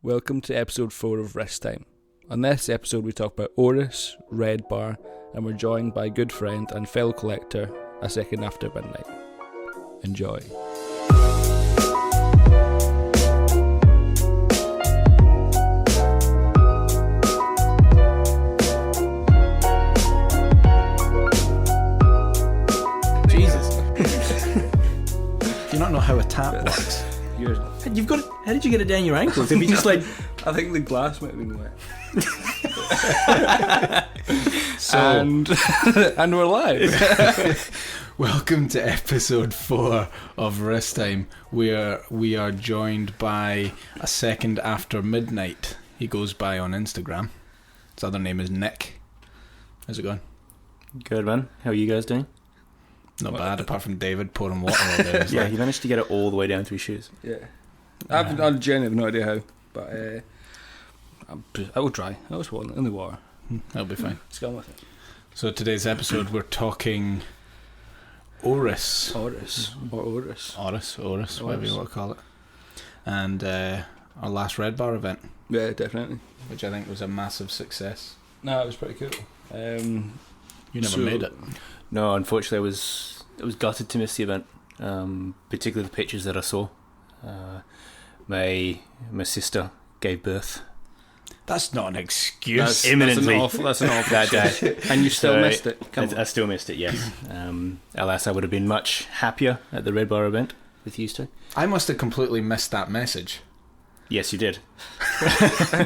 Welcome to episode 4 of Rest Time. On this episode we talk about Oris, RedBar, and we're joined by good friend and fellow collector, A Second After Midnight. Enjoy. Jesus. Do you not know how a tap works? You've got it. How did you get it down your ankles? Have you just like? I think the glass might have been wet. And we're live. Welcome to episode 4 of Rest Time, where we are joined by A Second After Midnight. He goes by on Instagram. His other name is Nick. How's it going? Good, man. How are you guys doing? Not bad, apart from David pouring water all day. Yeah, he managed to get it all the way down to his shoes. Yeah. I genuinely have no idea how, but I will try. I was in the water. That'll be fine. Let's go on with it. So today's episode, we're talking Oris. Oris, Whatever you want to call it. And our last RedBar event. Yeah, definitely. Which I think was a massive success. No, it was pretty cool. You never made it. No, unfortunately, I was gutted to miss the event. Particularly the pictures that I saw. My sister gave birth. That's not an excuse. Imminently. That's an awful that day. And you still missed it. I still missed it, yes. Alas, I would have been much happier at the RedBar event with you two. I must have completely missed that message. Yes, you did.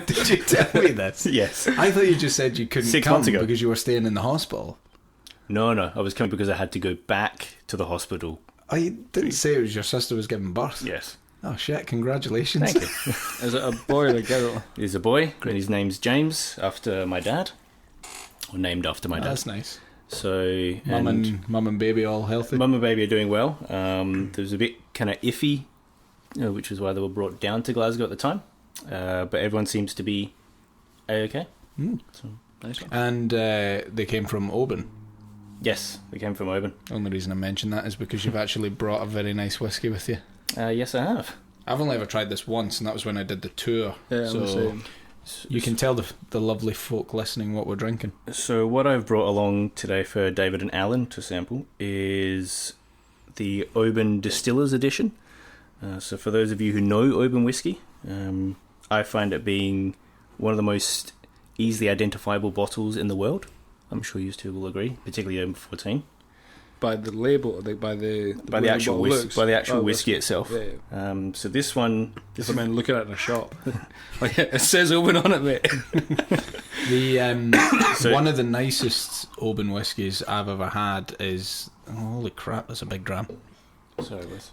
Did you tell me this? Yes. I thought you just said you couldn't 6 come months ago. because you were staying in the hospital. No, I was coming because I had to go back to the hospital. Oh, you didn't say it was your sister was giving birth? Yes. Oh shit, congratulations. Thank you. Is it a boy or a girl? He's a boy, and his name's James, after my dad. Or named after my dad. That's nice. So, Mum and baby all healthy? Mum and baby are doing well. There was a bit kind of iffy, which is why they were brought down to Glasgow at the time. But everyone seems to be A-okay. So, Nice one. And they came from Oban. yes, they came from Oban. Only reason I mention that is because you've actually brought a very nice whiskey with you. Yes, I have. I've only ever tried this once, and that was when I did the tour. Yeah, I'm the same. You can tell the lovely folk listening what we're drinking. So what I've brought along today for David and Allan to sample is the Oban Distillers Edition. So for those of you who know Oban whiskey, I find it being one of the most easily identifiable bottles in the world. I'm sure you two will agree, particularly Oban 14. By the label, by the actual whiskey itself. Yeah. So this one, I mean, look at it in a shop. Like, it says Oban on it, mate. One of the nicest Oban whiskies I've ever had is holy crap, that's a big dram. Sorry, Liz.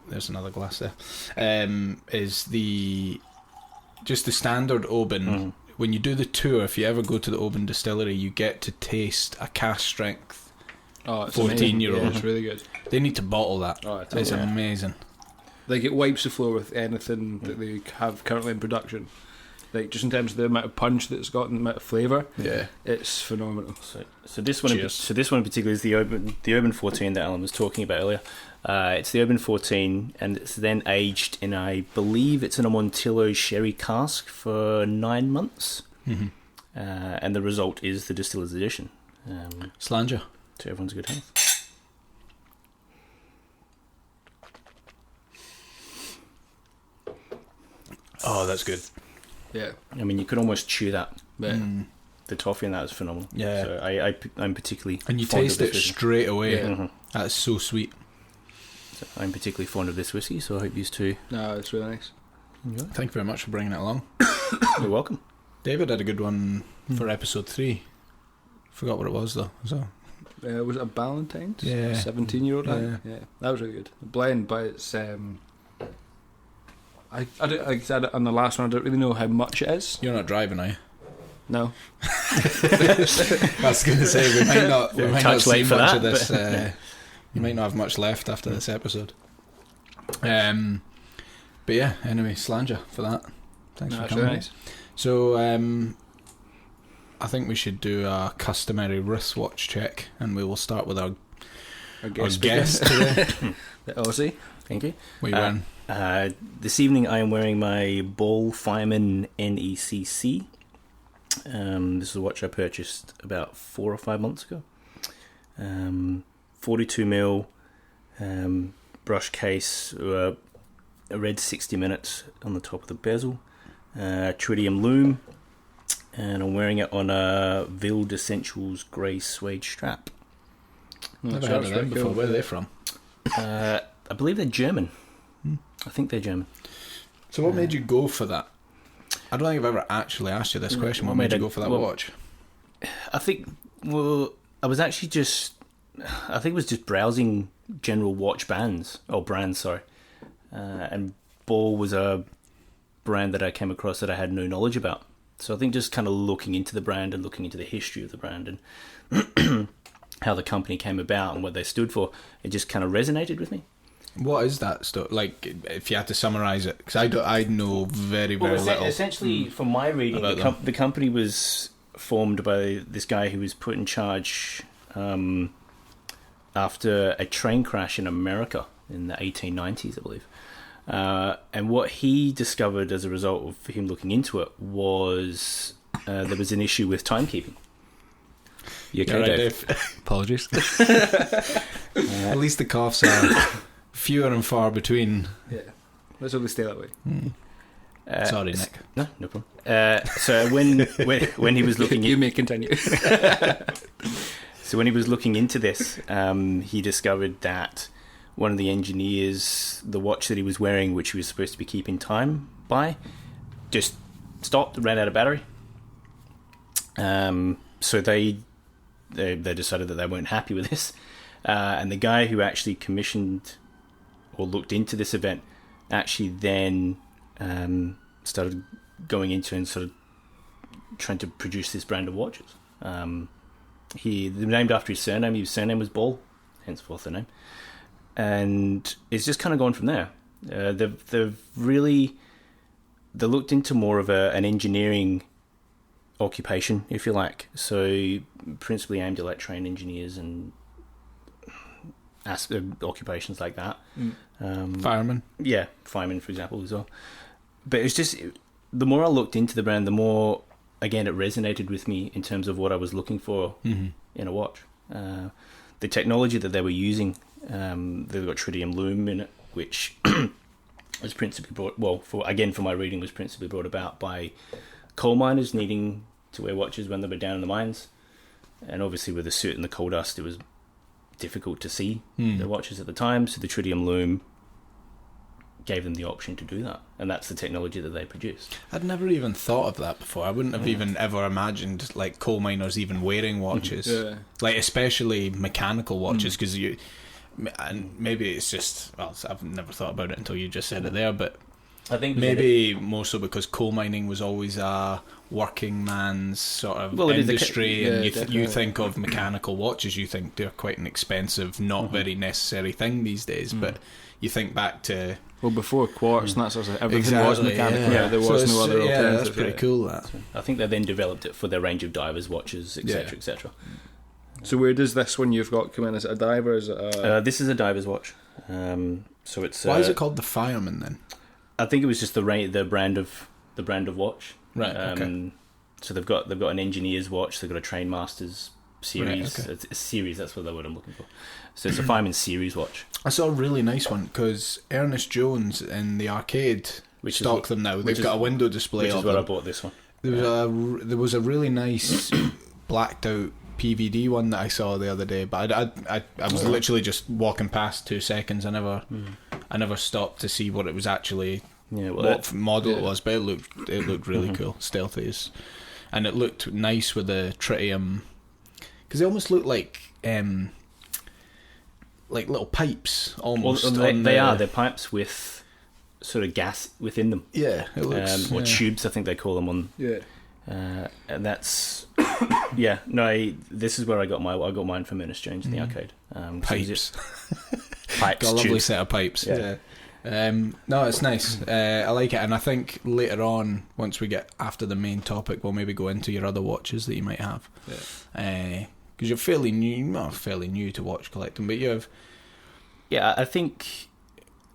There's another glass there. Is the standard Oban. Mm. When you do the tour, if you ever go to the Oban distillery, you get to taste a cask strength. Oh, it's 14-year-old. Yeah, it's really good. They need to bottle that. Oh, it's amazing. Like, it wipes the floor with anything that they have currently in production. Like, just in terms of the amount of punch that it's got and the amount of flavour. Yeah, it's phenomenal. So this one, in particular is the Oban 14 that Allan was talking about earlier. It's the Oban 14, and it's then aged in, I believe it's in a Montillo sherry cask for 9 months. Mm-hmm. And the result is the Distillers Edition. Slanger. To everyone's good health. Oh, that's good. Yeah. I mean, you could almost chew that. Yeah. The toffee in that is phenomenal. Yeah. So I'm particularly And you fond taste of it this whiskey. straight away. Yeah. Mm-hmm. That's so sweet. So I'm particularly fond of this whiskey, so I hope you two No, it's really nice. enjoy it. Thank you very much for bringing it along. You're welcome. David had a good one for episode 3. Forgot what it was though. So Was it a Valentine's? Yeah. 17-year-old? Yeah. Yeah, that was really good. The blend, but it's I don't, like I said on the last one, I don't really know how much it is. you're not driving, are you? No. I was going to say we might not Touch see late for much that, of this. but- You might not have much left after this episode. But yeah, anyway, slanger for that. Thanks No, for it's coming. really nice. So I think we should do a customary wristwatch check, and we will start with our Our guest speaker. today. The Aussie. Thank you. We win. This evening I am wearing my Ball Fireman NECC. This is a watch I purchased about 4 or 5 months ago. 42mm brush case, a red 60 minutes on the top of the bezel, tritium loom, and I'm wearing it on a Vild Essentials grey suede strap. Never heard of them before. Where are they from? I believe they're German. I think they're German. So what made you go for that? I don't think I've ever actually asked you this question. What made you go for that watch? I think, I was actually just browsing general watch brands, and Ball was a brand that I came across that I had no knowledge about. So I think just kind of looking into the brand and looking into the history of the brand and how the company came about and what they stood for, it just kind of resonated with me. What is that stuff? Like, if you had to summarise it, because I know very little. Essentially, from my reading, the company was formed by this guy who was put in charge after a train crash in America in the 1890s, I believe. And what he discovered as a result of him looking into it was there was an issue with timekeeping. You okay, right, Dave? Apologies. At least the coughs are fewer and far between. Yeah, let's only stay that way. Sorry, Nick. No problem. So when he was looking, you may continue. So when he was looking into this, he discovered that one of the engineers, the watch that he was wearing, which he was supposed to be keeping time by, just stopped, ran out of battery. So they decided that they weren't happy with this, and the guy who actually commissioned or looked into this event actually then started going into and sort of trying to produce this brand of watches. They're named after his surname. His surname was Ball, henceforth the name. And it's just kind of gone from there. They looked into more of an engineering occupation, if you like. So principally aimed at like train engineers and occupations like that. Fireman. Yeah, fireman, for example, as well. But it's just, the more I looked into the brand, the more, again, it resonated with me in terms of what I was looking for in a watch. The technology that they were using, they've got tritium loom in it, which was principally brought, for my reading, was principally brought about by coal miners needing to wear watches when they were down in the mines. And obviously with the soot and the coal dust, it was difficult to see the watches at the time, so the tritium loom gave them the option to do that, and that's the technology that they produced. I'd never even thought of that before. I wouldn't have even ever imagined like coal miners even wearing watches, like especially mechanical watches, because and maybe it's just, I've never thought about it until you just said it there, but I think maybe more so because coal mining was always a working man's sort of industry, and you think of mechanical watches, you think they're quite an expensive, not very necessary thing these days, but you think back to... Well, before quartz and that sort of stuff, everything was mechanical. Yeah, there was no other alternative. That's pretty cool, that. I think they then developed it for their range of divers' watches, etc., etc. So where does this one you've got come in? Is it a diver? Is it this is a diver's watch. So it's... Why is it called the Fireman then? I think it was just the brand of watch. Right. Okay. So they've got an engineer's watch. They've got a train master's series. Right, okay. It's a series. That's what the word I'm looking for. So it's a Fireman series watch. I saw a really nice one because Ernest Jones in the arcade stock them now. They've got a window display. Which is what I bought this one. There was a really nice blacked out PVD one that I saw the other day, but I was literally just walking past 2 seconds. I never stopped to see what it was actually, what model it was, but it looked really cool, stealthy, and it looked nice with the tritium, because they almost looked like little pipes almost. Well, they're pipes with sort of gas within them. Yeah, it looks or tubes, I think they call them on. Yeah. And that's this is where I got mine from Ernest Jones in the arcade. Pipes. Pipes. Got a lovely tubes. set of pipes. Yeah. No, it's nice. I like it, and I think later on, once we get after the main topic, we'll maybe go into your other watches that you might have. Yeah. Because you're fairly new to watch collecting, but you have. Yeah, I think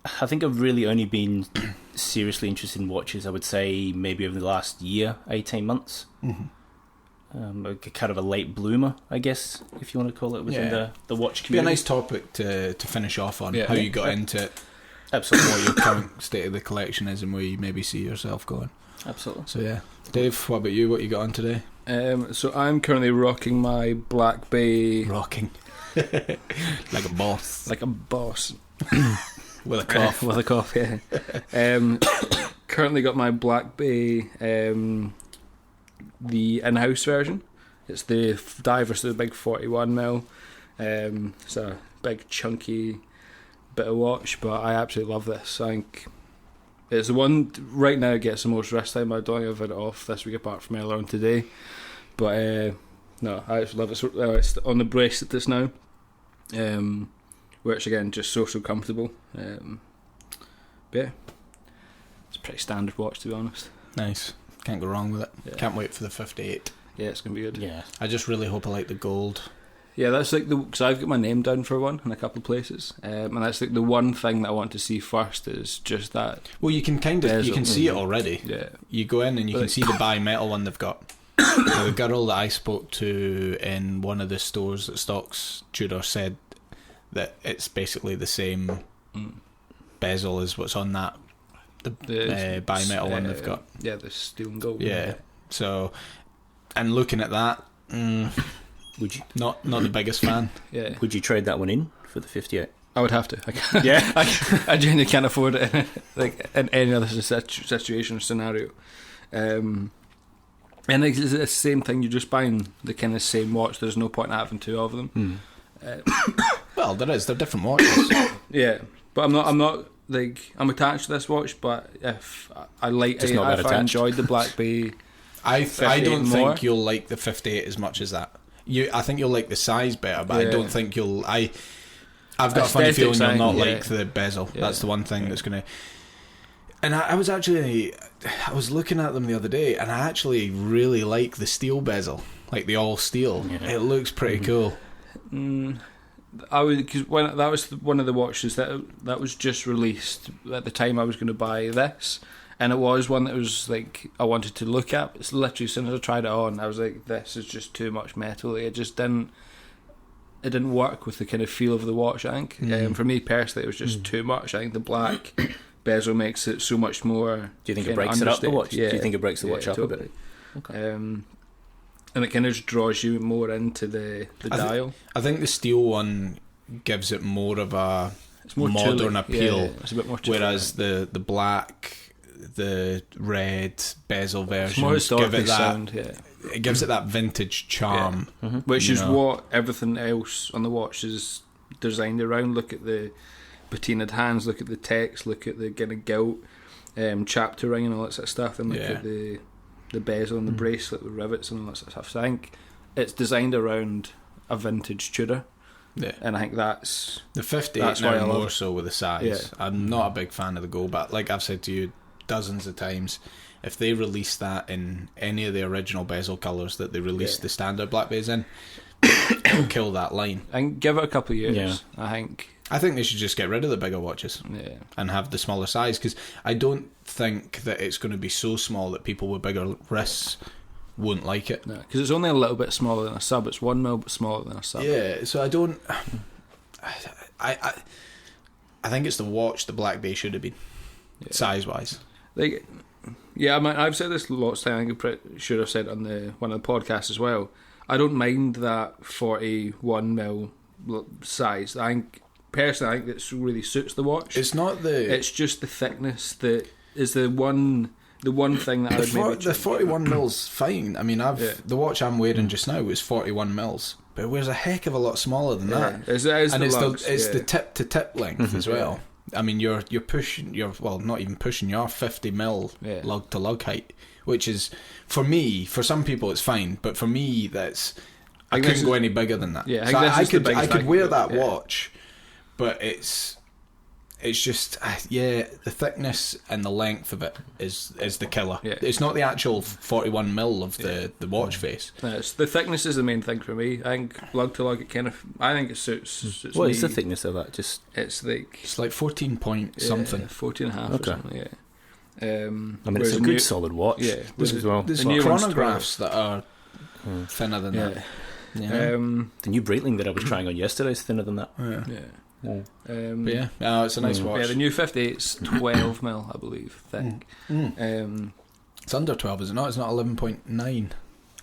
I think I've really only been seriously interested in watches, I would say, maybe over the last year, 18 months. Kind of a late bloomer, I guess, if you want to call it, within the watch community. Be a nice topic to finish off on, how you got into it. Absolutely. What your current state of the collection is and where you maybe see yourself going. Absolutely. So yeah. Dave, what about you? What you got on today? So I'm currently rocking my Black Bay... Rocking. Like a boss. Like a boss. With a cough. With a cough, yeah. Currently got my Black Bay, the in-house version. It's the diver, so the big 41mm. It's a big chunky bit of watch, but I absolutely love this. I think it's the one right now it gets the most wrist time. I don't think I've had it off this week apart from earlier on today. But no, I actually love it. It's on the bracelet just now. Which again, just so comfortable. But yeah, it's a pretty standard watch, to be honest. Nice. Can't go wrong with it. Yeah. Can't wait for the 58. Yeah, it's gonna be good. Yeah. I just really hope I like the gold. Yeah, that's like because I've got my name down for one in a couple of places, and that's like the one thing that I want to see first is just that. Well, you can you can see it already. Yeah. You go in and you can see the bimetal one they've got. The girl that I spoke to in one of the stores that stocks Tudor said that it's basically the same bezel as what's on that the bimetal one they've got. Yeah, the steel and gold. Yeah. So, and looking at that, would you not the biggest fan? Yeah. Would you trade that one in for the 58? I would have to. I can't, Yeah. I genuinely can't afford it in any other situation or scenario. And it's the same thing. You're just buying the kind of same watch. There's no point in having two of them. Well, there is. They're different watches. Yeah, but I'm not like I'm attached to this watch. But if I like, Just not that if I attached. enjoyed the Black Bay, I don't more. think you'll like the 58 as much as that. I think you'll like the size better, but I don't think you'll. I've got a funny feeling you'll not like the bezel. Yeah. That's the one thing that's going to. And I was looking at them the other day, and I actually really like the steel bezel, like the all steel. Yeah. It looks pretty cool. Because when that was one of the watches that was just released at the time I was going to buy this, and it was one that was like I wanted to look at. It's literally as soon as I tried it on, I was like, this is just too much metal. It just didn't work with the kind of feel of the watch. I think for me personally, it was just too much. I think the black bezel makes it so much more. Do you think it breaks it up the watch? Yeah. Do you think it breaks the watch up totally. a bit? Okay. And it kind of just draws you more into the dial. I think the steel one gives it more of a more modern appeal. Yeah, it's a bit more whereas the black, the red bezel version more historically give it that sound, it gives it that vintage charm, which is what everything else on the watch is designed around. Look at the patinaed hands, look at the text, look at the kind of gilt chapter ring and all that sort of stuff, and look at the bezel and the bracelet with rivets and all that sort of stuff. So I think it's designed around a vintage Tudor. Yeah. And I think that's the 58 that's why now I love more it. so with the size. Yeah. I'm not a big fan of the gold, but like I've said to you dozens of times, if they release that in any of the original bezel colours that they released the standard Black Bays in, it'll kill that line. And give it a couple of years. Yeah. I think they should just get rid of the bigger watches and have the smaller size, because I don't think that it's going to be so small that people with bigger wrists won't like it. No, because it's only a little bit smaller than a sub. It's 1 mil but smaller than a sub. Yeah, so I don't. I think it's the watch the Black Bay should have been, size wise. Like, yeah, I mean, I've said this lots of times. I think I'm pretty sure I've said it on one of the podcasts as well. I don't mind that 41 mil size. Personally, I think that really suits the watch. It's not the. It's just the thickness that is the one thing that I would maybe. The 41 mils fine. I mean, the watch I'm wearing just now is 41 mils, but it wears a heck of a lot smaller than that. It's the tip to tip length as well. I mean, you're pushing. Not even pushing. You're 50 mil lug to lug height, which is for me. For some people, it's fine, but for me, I couldn't go any bigger than that. Yeah, I could wear that watch. But it's it's just the thickness and the length of it is the killer. Yeah. It's not the actual 41 mil of the watch face. No, it's, the thickness is the main thing for me. I think lug to lug, I think it suits What me. is the thickness of that? Just It's like It's like 14 point something. 14 and a half Okay. or something. Yeah. I mean, it's whereas a good solid watch. Yeah, as well. There's The new one's chronographs that are thinner than Yeah. that. Yeah. The new Breitling that I was trying on yesterday is thinner than that. Yeah. Yeah. But yeah, no, it's a nice watch. Yeah, the new 58's 12 mil, I believe, thick. It's under 12, is it not? It's not 11.9.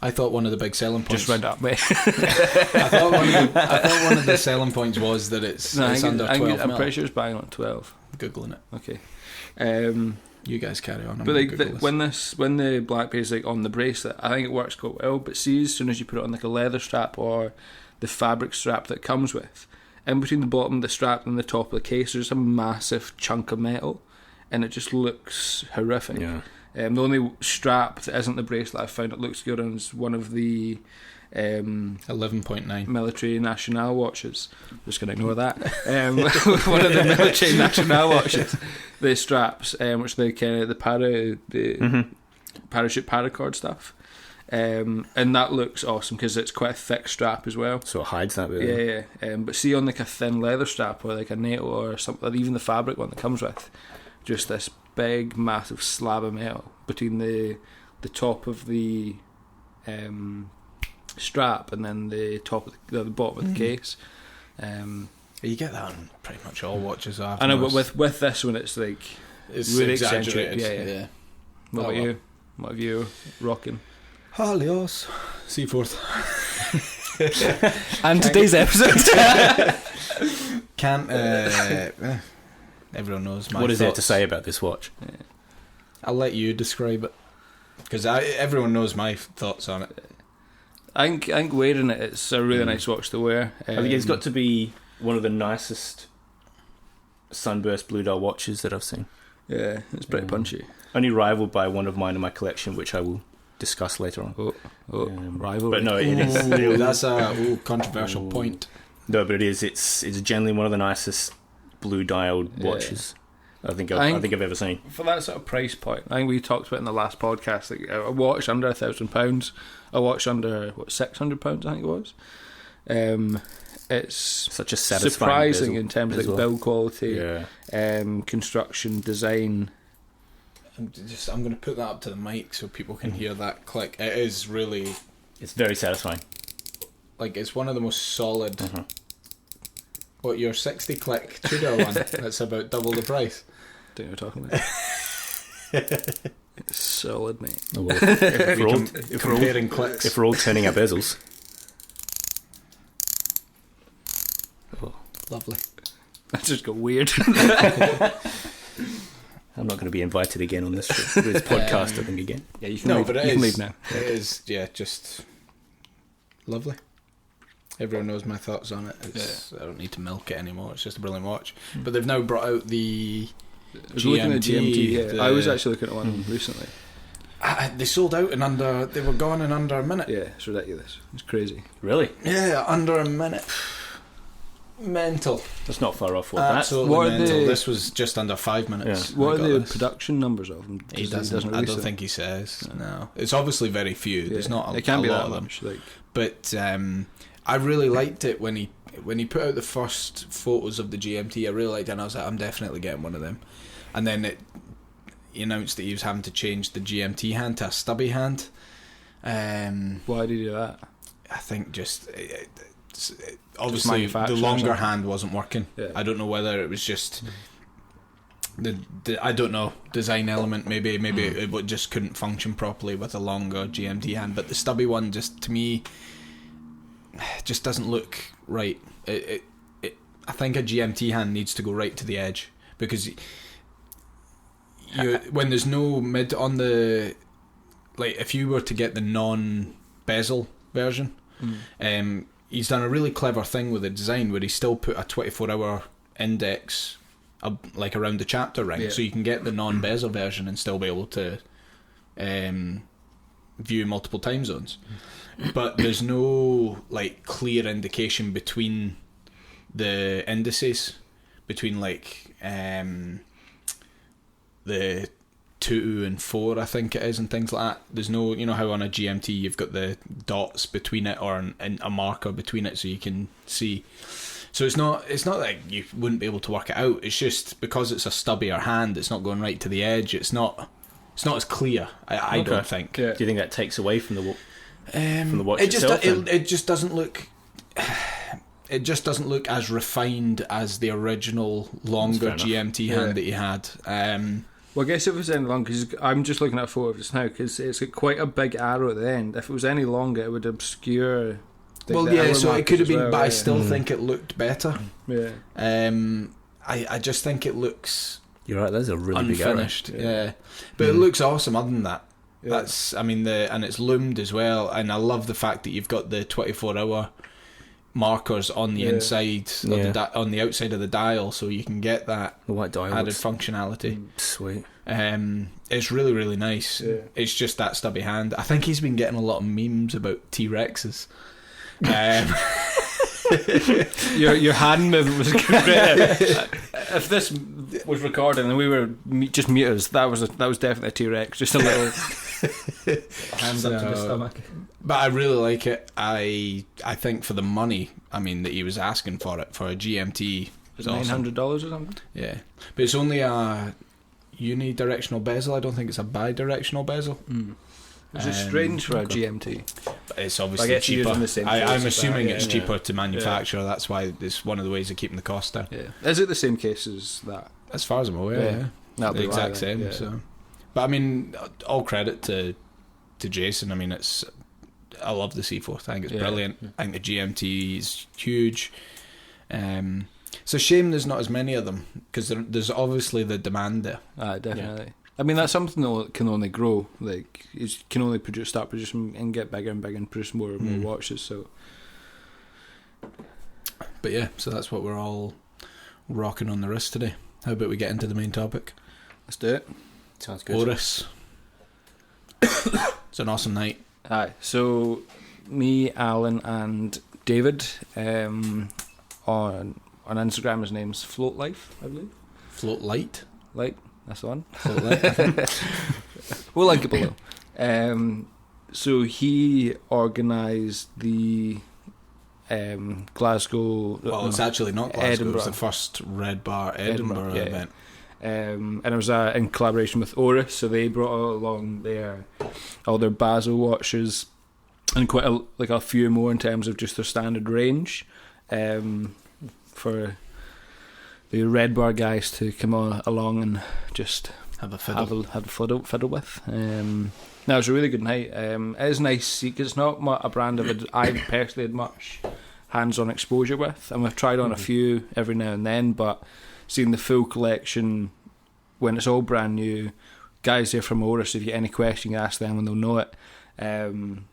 I thought one of the big selling points. Just round up, mate. I thought one of the selling points was that it's under 12 I'm mil. pretty sure it's bang on 12. Googling it. Okay. You guys carry on. I'm But gonna like Google this. when the Black Bay is like on the bracelet, I think it works quite well. But see, as soon as you put it on like a leather strap or the fabric strap that it comes with, in between the bottom of the strap and the top of the case, there's a massive chunk of metal, and it just looks horrific. Yeah. The only strap that isn't the bracelet I found it looks good on is one of the 11.9. military national watches. Just going to ignore that. One of the military national watches, the straps, which they kind of the parachute paracord stuff, and that looks awesome because it's quite a thick strap as well. So it hides that bit. Yeah. But see, on like a thin leather strap or like a NATO or something, or even the fabric one that comes with, just this big, massive slab of metal between the top of the strap and then the top of the bottom of the case. You get that on pretty much all watches. I know, but with this one, it's like it's really exaggerated. eccentric. Yeah. What about you? What have you rocking? Halios, Seaforth. And today's episode. Can't. Everyone knows my. What is there to thoughts. say about this watch? I'll let you describe it because everyone knows my thoughts on it. I think wearing it, it's a really nice watch to wear. I think it's got to be one of the nicest sunburst blue dial watches that I've seen. Yeah, it's pretty punchy. Only rivaled by one of mine in my collection, which I will discuss later on. Rival. But no, it is. Ooh, that's a controversial point. No, but it is. It's generally one of the nicest blue dialed watches I think I've ever seen. For that sort of price point, I think we talked about in the last podcast, like a watch under £1,000, a watch under £600, I think it was. It's Such a satisfying surprising bezel in terms of as well. build quality, Yeah. construction, design. I'm going to put that up to the mic so people can hear that click. It is really It's very satisfying. like it's one of the most solid. What, your 60 click Tudor one? That's about double the price. Don't know what you're talking about. It's solid, mate. Oh, well, Comparing clicks. if we're all turning our bezels. Lovely. That just got weird. I'm not going to be invited again on this podcast, I think, again. Yeah, you can No, leave. but You it can is. leave now. It is, just lovely. Everyone knows my thoughts on it. I don't need to milk it anymore. It's just a brilliant watch. But they've now brought out the I was looking at GMT. the- I was actually looking at one recently. They sold out in under. They were gone in under a minute. Yeah, it's ridiculous. It's crazy. Really? Yeah, under a minute. Mental. That's not far off what Absolutely What are mental. the- This was just under 5 minutes. What I are got the this. production numbers of them? He Does- doesn't. I release don't them? think he says. No. It's obviously very few. There's not a, It can't a be lot that of them. much. Like, But I really liked it when he put out the first photos of the GMT. I really liked it, and I was like, I'm definitely getting one of them. And then he announced that he was having to change the GMT hand to a stubby hand. why did he do that? I think obviously the manufacture or longer something. hand wasn't working. Yeah. I don't know whether it was just the I don't know, design element. Maybe it just couldn't function properly with a longer GMT hand. But the stubby one, just to me, just doesn't look right. I think a GMT hand needs to go right to the edge, because when there's no mid on the, like, if you were to get the non-bezel version, he's done a really clever thing with the design where he still put a 24-hour index like around the chapter ring, so you can get the non-bezel version and still be able to view multiple time zones. But there's no like clear indication between the indices, between like the 2 and 4, I think it is, and things like that. There's no, you know how on a GMT you've got the dots between it or a marker between it so you can see. So it's not like you wouldn't be able to work it out. It's just because it's a stubbier hand, it's not going right to the edge. It's not as clear. I don't think. Yeah. Do you think that takes away from the watch it itself? It just doesn't look. It just doesn't look as refined as the original longer GMT hand that you had. Well, I guess if it was any longer, because I'm just looking at a photo just now, because it's got quite a big arrow at the end. If it was any longer, it would obscure. So it could have been, but I still think it looked better. Yeah. I just think it looks. You're right. There's a really unfinished. big arrow. Yeah. But it looks awesome. Other than that, that's. I mean, and it's loomed as well, and I love the fact that you've got the 24-hour markers on the inside, on the outside of the dial, so you can get that white dial added functionality. Sweet. It's really, really nice. Yeah. It's just that stubby hand. I think he's been getting a lot of memes about T-Rexes. Your hand movement was great. If this was recording and we were just muters, that was definitely a T-Rex. Just a little hands up to the stomach. But I really like it. I think for the money, I mean, that he was asking for it for a GMT, was $900 or something. Yeah, but it's only a unidirectional bezel. I don't think it's a bi-directional bezel. Which is strange for a GMT. But it's obviously cheaper. I'm assuming it's cheaper to manufacture. That's why it's one of the ways of keeping the cost down. Yeah. Is it the same case as that? As far as I'm aware, yeah. The exact same. Yeah. So, but I mean, all credit to Jason. I mean, I love the Seaforth. I think it's brilliant. I think the GMT is huge. It's a shame there's not as many of them, because there's obviously the demand there. Definitely. Yeah. I mean, that's something that can only grow. Like, it can only start producing and get bigger and bigger and produce more and more watches. So, but yeah, so that's what we're all rocking on the wrist today. How about we get into the main topic? Let's do it. Sounds good. Oris. It's an awesome night. Aye. So, me, Allan, and David on Instagram, his name's Float Life, I believe. Float Light. That's the one. We'll link it below. So he organised the Glasgow. Well, it's actually not Glasgow. Edinburgh. It was the first RedBar Edinburgh event. And it was in collaboration with Oris, so they brought along all their Basel watches and quite a few more in terms of just their standard range for the RedBar guys to come along and just have a fiddle, fiddle with. No, it was a really good night. It is nice because it's not a brand I personally had much hands-on exposure with, and we've tried on a few every now and then, but seeing the full collection when it's all brand new, guys there from Oris, if you get any question, you ask them and they'll know it, and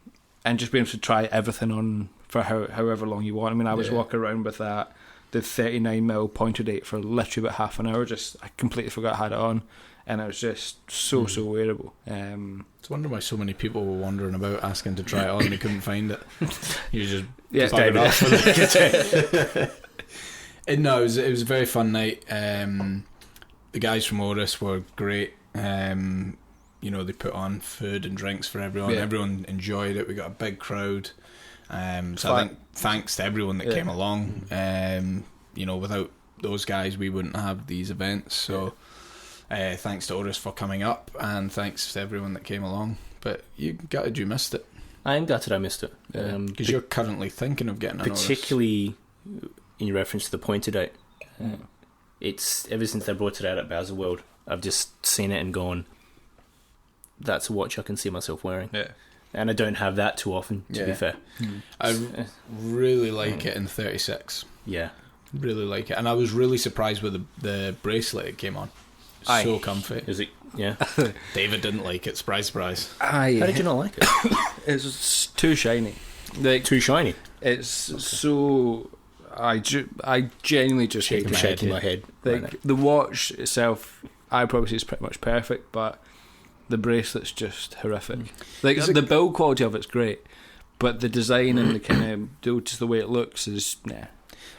just being able to try everything on for however long you want. I mean, I was walking around with the 39mm pointer date for literally about half an hour. I completely forgot I had it on, and it was just so wearable. It's a wonder why so many people were wandering about asking to try it on and they couldn't find it. You just David. off. No, it was a very fun night. The guys from Oris were great. They put on food and drinks for everyone. Yeah. Everyone enjoyed it. We got a big crowd. So I think thanks to everyone that came along. Without those guys, we wouldn't have these events. So thanks to Oris for coming up, and thanks to everyone that came along. But you gutted you missed it. I am gutted I missed it. Because you're currently thinking of getting an Oris. Particularly in reference to the pointer date. It's ever since they brought it out at Baselworld, I've just seen it and gone, that's a watch I can see myself wearing. Yeah. And I don't have that too often, to be fair. I really like it in 36. Yeah. Really like it. And I was really surprised with the bracelet it came on. So comfy. Is it? Yeah. David didn't like it. Surprise, surprise. How did you not like it? It's too shiny. Too shiny? It's so... I genuinely just hate it. Shaking my head. The watch itself, I probably say it's pretty much perfect, but the bracelet's just horrific. The build quality of it's great, but the design and the kind of just the way it looks is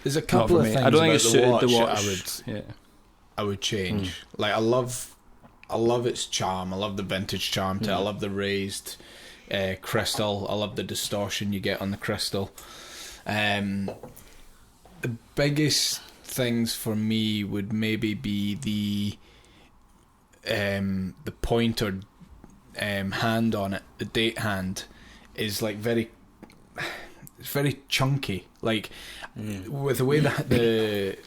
There's a couple of things. I don't think it's suited the watch. I would change. Like I love its charm. I love the vintage charm to it. I love the raised crystal. I love the distortion you get on the crystal. The biggest things for me would maybe be the pointer hand on it. The date hand is like very chunky. Like with the way that the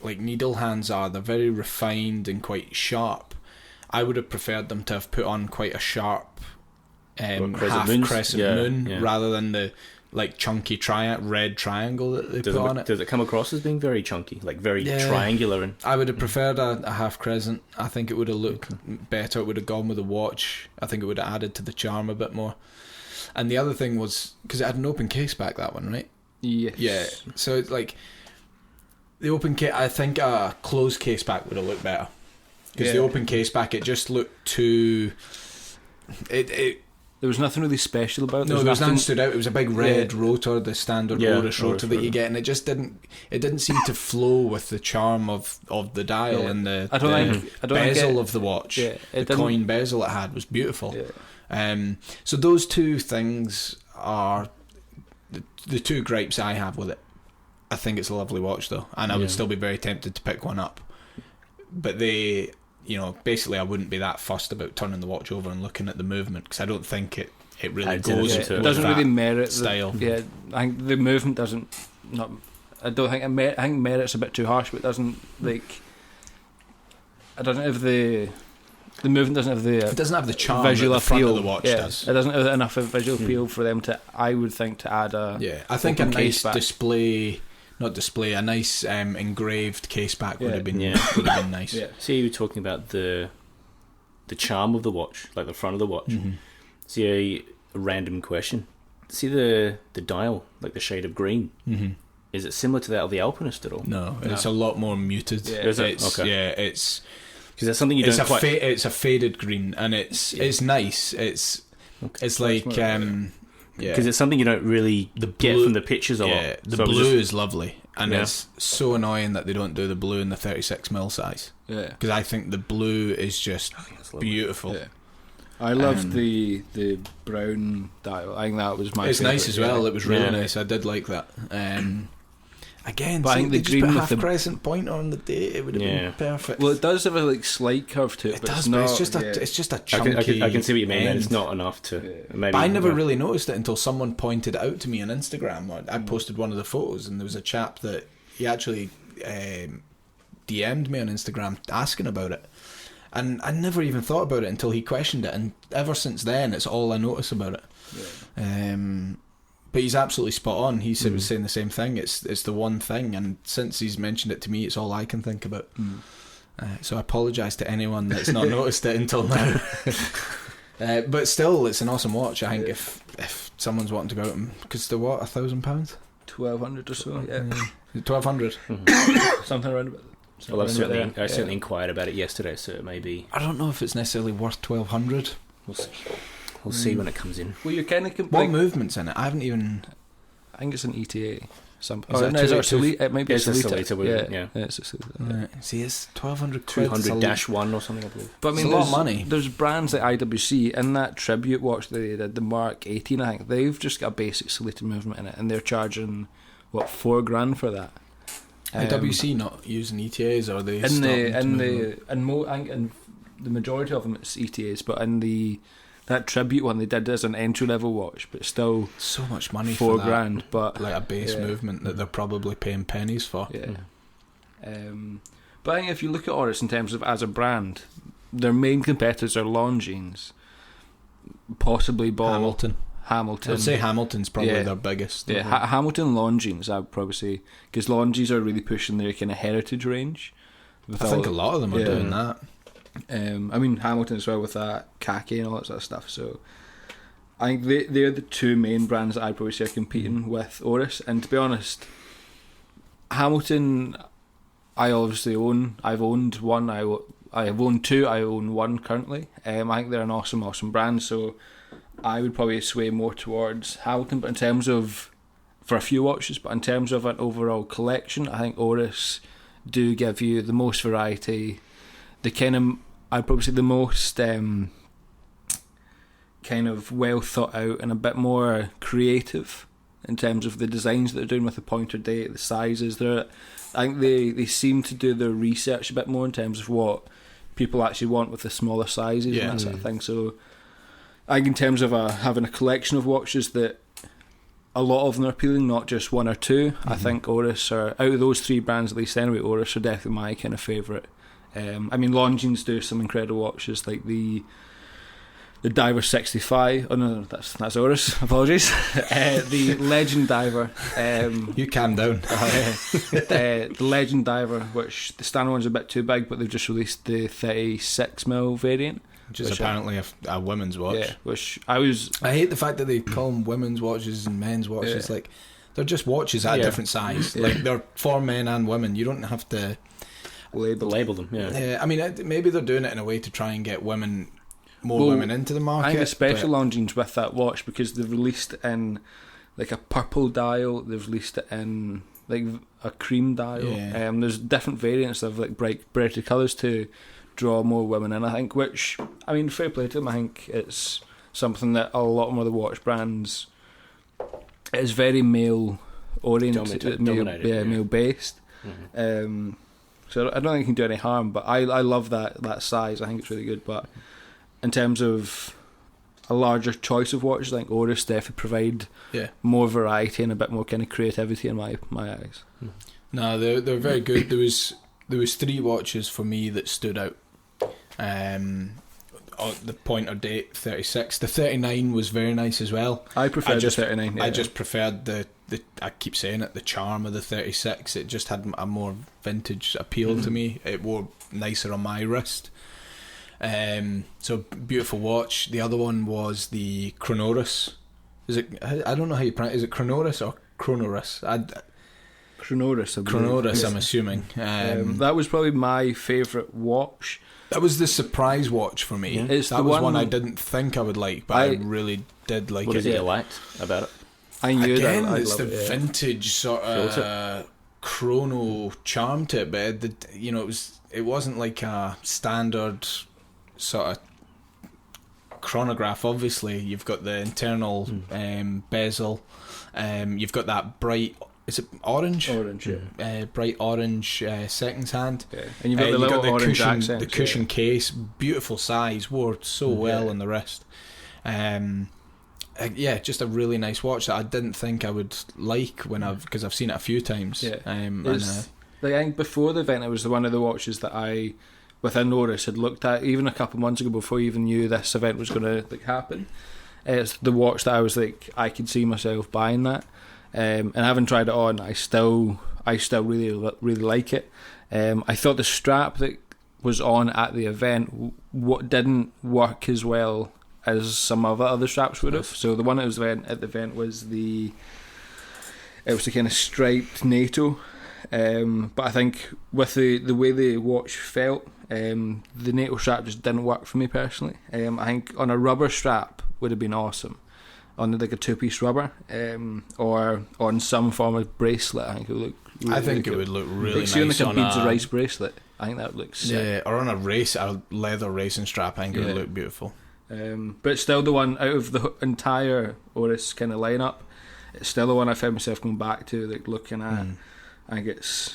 like needle hands are, they're very refined and quite sharp. I would have preferred them to have put on quite a sharp crescent moon rather than the like chunky red triangle that they put on it. Does it come across as being very chunky, like very triangular? And I would have preferred a half crescent. I think it would have looked better. It would have gone with the watch. I think it would have added to the charm a bit more. And the other thing was, because it had an open case back, that one, right? Yes. Yeah. So it's like the open case. I think a closed case back would have looked better, because the open case back, it just looked too. There was nothing really special about it. No, there was nothing stood out. It was a big red rotor, the standard Oris rotor that you get, and it just didn't. It didn't seem to flow with the charm of the dial and the bezel of the watch. Yeah, the coin bezel it had was beautiful. Yeah. So those two things are the two gripes I have with it. I think it's a lovely watch though, and I would still be very tempted to pick one up. But they, basically I wouldn't be that fussed about turning the watch over and looking at the movement, because I don't think it really goes. It doesn't really merit style. I think the movement doesn't. I don't think I think merit's a bit too harsh, but it doesn't like. It doesn't have the movement doesn't have the. It doesn't have the charm visual that the front appeal. of the watch does. It doesn't have enough of visual appeal for them to. I would think to add a. Yeah, I think a nice display. Not display, a nice engraved case back would have been nice. Yeah. See, you were talking about the charm of the watch, like the front of the watch. Mm-hmm. See, a random question. See the dial, like the shade of green. Mm-hmm. Is it similar to that of the Alpinist at all? No, it's a lot more muted. Yeah, is it? Okay. Yeah, it's because that's something you don't quite. It's a faded green, and it's nice. It's like. Because it's something you don't really get from the pictures a lot. Yeah, the blue is lovely, and it's so annoying that they don't do the blue in the 36mm size. Yeah, because I think the blue is just beautiful. Yeah. I loved the brown dial. I think that was my. It's favorite. Nice as well. It was really nice. I did like that. Again, but I think the green with half crescent pointer on the date, it would have been perfect. Well, it does have a slight curve to it. It but does, it's not, but it's just a chunky. I can see what you mean. That it's not enough to. Yeah. Maybe, but I never really noticed it until someone pointed it out to me on Instagram. I posted one of the photos, and there was a chap that he actually DM'd me on Instagram asking about it, and I never even thought about it until he questioned it, and ever since then, it's all I notice about it. Yeah. But he's absolutely spot on. He was saying the same thing. It's the one thing, and since he's mentioned it to me, it's all I can think about. So I apologise to anyone that's not noticed it until now. But still, it's an awesome watch. I think if someone's wanting to go out and, because they're what, £1,000, $1,200 or so. Yeah, $1,200, something around about. Well, I certainly inquired about it yesterday, so it may be. I don't know if it's necessarily worth $1,200. We'll see when it comes in. Well, you're kind of what movement's in it? I haven't even. I think it's an ETA. It might be a Solita. Yeah, it's a Solita. Right. See, it's $1,200. 200-1 or something, I believe. But I mean, it's a lot of money. There's brands like IWC in that tribute watch that they did, the Mark 18. I think they've just got a basic Solita movement in it, and they're charging $4,000 for that. IWC not using ETAs, or they? And the majority of them it's ETAs, but in that tribute one they did as an entry level watch, but still so much money $4,000, but like a base movement that they're probably paying pennies for. Yeah. But I think if you look at Oris in terms of as a brand, their main competitors are Longines, possibly Ball, Hamilton. I'd say Hamilton's probably their biggest. Yeah, Hamilton, Longines, I would probably say, because Longines are really pushing their kind of heritage range. I think a lot of them are doing that. I mean Hamilton as well with that khaki and all that sort of stuff. So I think they're the two main brands that I'd probably say are competing with Oris. And to be honest, Hamilton, I obviously own. I've owned one. I have owned two. I own one currently. I think they're an awesome brand. So I would probably sway more towards Hamilton. But in terms of, for a few watches, but in terms of an overall collection, I think Oris do give you the most variety, the kind of, I'd probably say the most kind of well thought out and a bit more creative in terms of the designs that they're doing with the pointer date, the sizes. I think they seem to do their research a bit more in terms of what people actually want with the smaller sizes and that sort of thing. So I think in terms of having a collection of watches that a lot of them are appealing, not just one or two. I think Oris are, out of those three brands at least anyway, Oris are definitely my kind of favourite. I mean, Longines do some incredible watches, like the Diver 65. Oh no, that's Oris. Apologies. The Legend Diver. You calm down. The Legend Diver, which the standard one's a bit too big, but they've just released the 36mm variant, which is apparently a women's watch. Yeah, which I hate the fact that they call them women's watches and men's watches. Like, they're just watches at a different size. Like, they're for men and women. You don't have to label them. Yeah. I mean, maybe they're doing it in a way to try and get women into the market. I think especially Longines with that watch, because they've released it in like a purple dial, they've released it in like a cream dial. There's different variants of like brighter colours to draw more women in, I think, which, I mean, fair play to them. I think it's something that a lot more of the watch brands, it is very male oriented, male based. So I don't think it can do any harm, but I love that size. I think it's really good. But in terms of a larger choice of watches, I think Oris definitely provide more variety and a bit more kind of creativity in my eyes. No, they're very good. There was three watches for me that stood out. The pointer date 36, the 39 was very nice as well. I preferred the 39. I just preferred the I keep saying it, the charm of the 36. It just had a more vintage appeal to me. It wore nicer on my wrist. So beautiful watch. The other one was the Chronoris. Is it? I don't know how you pronounce. Is it Chronoris or Chronoris? Chronoris. Chronoris. I'm assuming. That was probably my favourite watch. That was the surprise watch for me. That was one I didn't think I would like, but I really did like it. What did you liked about it? I knew again, that. It's the vintage sort of chrono charm to it, but it wasn't like a standard sort of chronograph. Obviously, you've got the internal bezel. You've got that bright. Is it orange? Orange, yeah. Bright orange seconds hand. Yeah. And you've got the little orange cushion, accents. The cushion case, beautiful size, wore so well on the wrist. Just a really nice watch that I didn't think I would like because I've seen it a few times. Yeah. I think before the event, it was one of the watches that I, within Oris, had looked at even a couple of months ago before I even knew this event was going to happen. It's the watch that I was like, I could see myself buying that. And having tried it on, I still really like it. I thought the strap that was on at the event didn't work as well as some other straps would have. So the one that was at the event was the kind of striped NATO. But I think with the way the watch felt, the NATO strap just didn't work for me personally. I think on a rubber strap would have been awesome. On like a two-piece rubber, or on some form of bracelet, I think it would look. It would look really nice. Like a beads of rice bracelet, I think that would look sick. Yeah, or on a leather racing strap, I think it would look beautiful. But still, the one out of the entire Oris kind of lineup, it's still the one I found myself going back to, like looking at. I think it's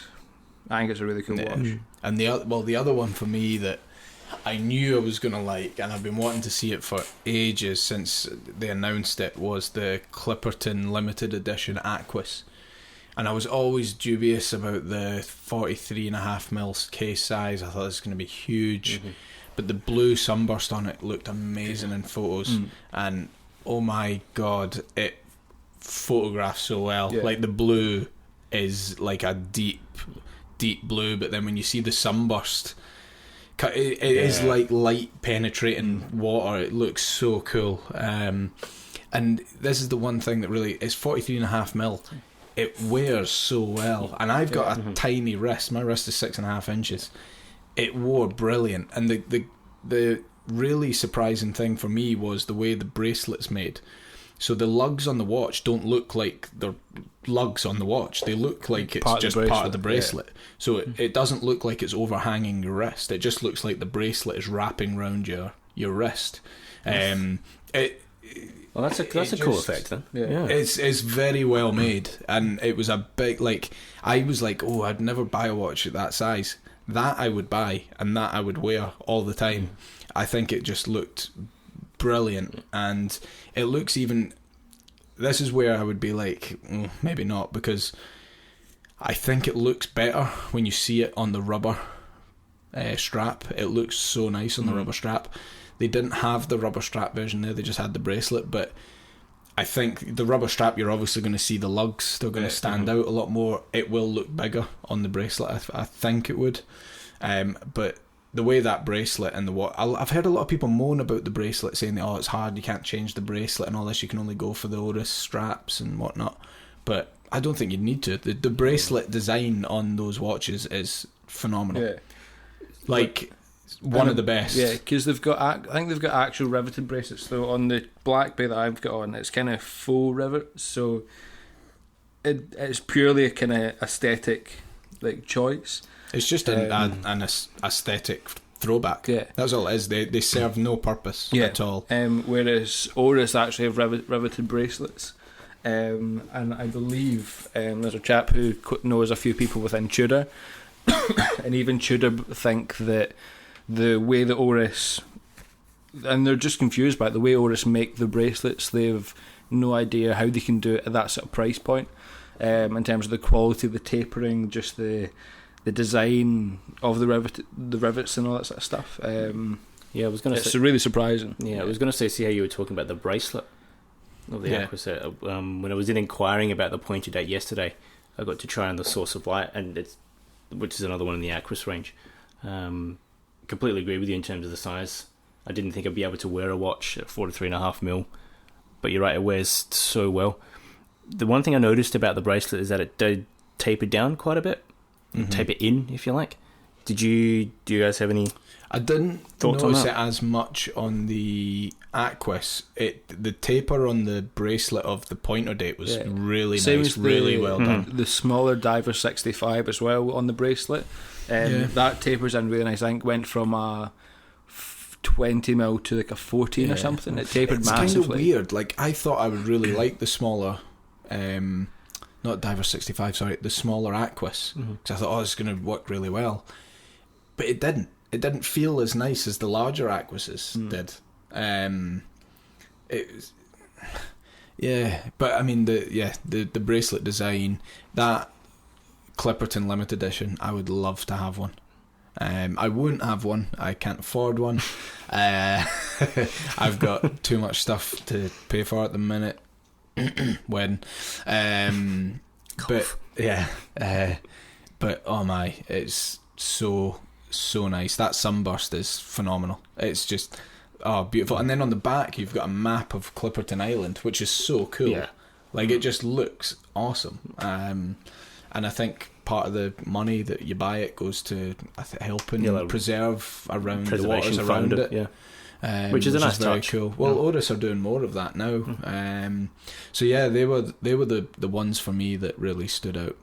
a really cool watch. And the other one for me that I knew I was going to like, and I've been wanting to see it for ages since they announced it, was the Clipperton limited edition Aquis. And I was always dubious about the 43.5mm case size. I thought it was going to be huge. But the blue sunburst on it looked amazing in photos. And oh my god, it photographs so well. Like the blue is like a deep blue, but then when you see the sunburst, it is like light penetrating water. It looks so cool. And this is the one thing that really is 43.5mm. It wears so well, and I've got a tiny wrist. My wrist is 6.5 inches. It wore brilliant, and the really surprising thing for me was the way the bracelet's made. So the lugs on the watch don't look like they're lugs on the watch. They look like it's just part of the bracelet. Yeah. So it doesn't look like it's overhanging your wrist. It just looks like the bracelet is wrapping around your wrist. Well, that's a cool effect then. Yeah. It's very well made, and it was a big, like, I was like, oh, I'd never buy a watch at that size. That I would buy, and that I would wear all the time. I think it just looked brilliant, and it looks even. This is where I would be like, maybe not, because I think it looks better when you see it on the rubber strap. It looks so nice on the rubber strap. They didn't have the rubber strap version there, they just had the bracelet, but I think the rubber strap, you're obviously going to see the lugs, they're going to stand out a lot more. It will look bigger on the bracelet, I think it would. But the way that bracelet and I've heard a lot of people moan about the bracelet, saying that, it's hard, you can't change the bracelet and all this, you can only go for the Oris straps and whatnot. But I don't think you'd need to. The bracelet design on those watches is phenomenal. Yeah. Like, one of the best. Yeah, because I think they've got actual riveted bracelets. So on the Black Bay that I've got on, it's kind of faux rivet, so it's purely a kind of aesthetic like choice. It's just an aesthetic throwback. Yeah, that's all it is. They serve no purpose at all. Whereas Oris actually have riveted bracelets. And I believe there's a chap who knows a few people within Tudor, and even Tudor think that the way that Oris, and they're just confused by it, the way Oris make the bracelets, they've no idea how they can do it at that sort of price point, in terms of the quality, the tapering, just the design of the rivets and all that sort of stuff. Yeah, I was going to say, it's really surprising. Yeah, I was going to see how you were talking about the bracelet of the Aquis. When I was inquiring about the pointer date yesterday, I got to try on the Source of Light, which is another one in the Aquis range. Completely agree with you in terms of the size. I didn't think I'd be able to wear a watch at 43.5mm, but you're right, it wears so well. The one thing I noticed about the bracelet is that it did taper down quite a bit, taper in, if you like. Do you guys have any? I didn't notice it as much on the Aquis. The taper on the bracelet of the pointer date was really nice, really well done. The smaller Diver 65 as well on the bracelet. That tapers in really nice. I think went from a 20mm to like a 14 or something. It tapered massively. It's kind of weird. Like, I thought I would really like the smaller, not Diver 65, sorry, the smaller Aquis, because I thought, it's going to work really well. But it didn't. It didn't feel as nice as the larger Aquises did. But I mean the bracelet design, that Clipperton limited edition, I would love to have one. I wouldn't have one. I can't afford one. I've got too much stuff to pay for at the minute. But oh my, it's so nice. That sunburst is phenomenal. It's just beautiful. And then on the back you've got a map of Clipperton Island, which is so cool. Yeah. Like, it just looks awesome. And I think part of the money that you buy it goes to helping preserve around the waters around it. Yeah. Which is a nice touch. Cool. Well, Oris are doing more of that now. So yeah, they were the ones for me that really stood out.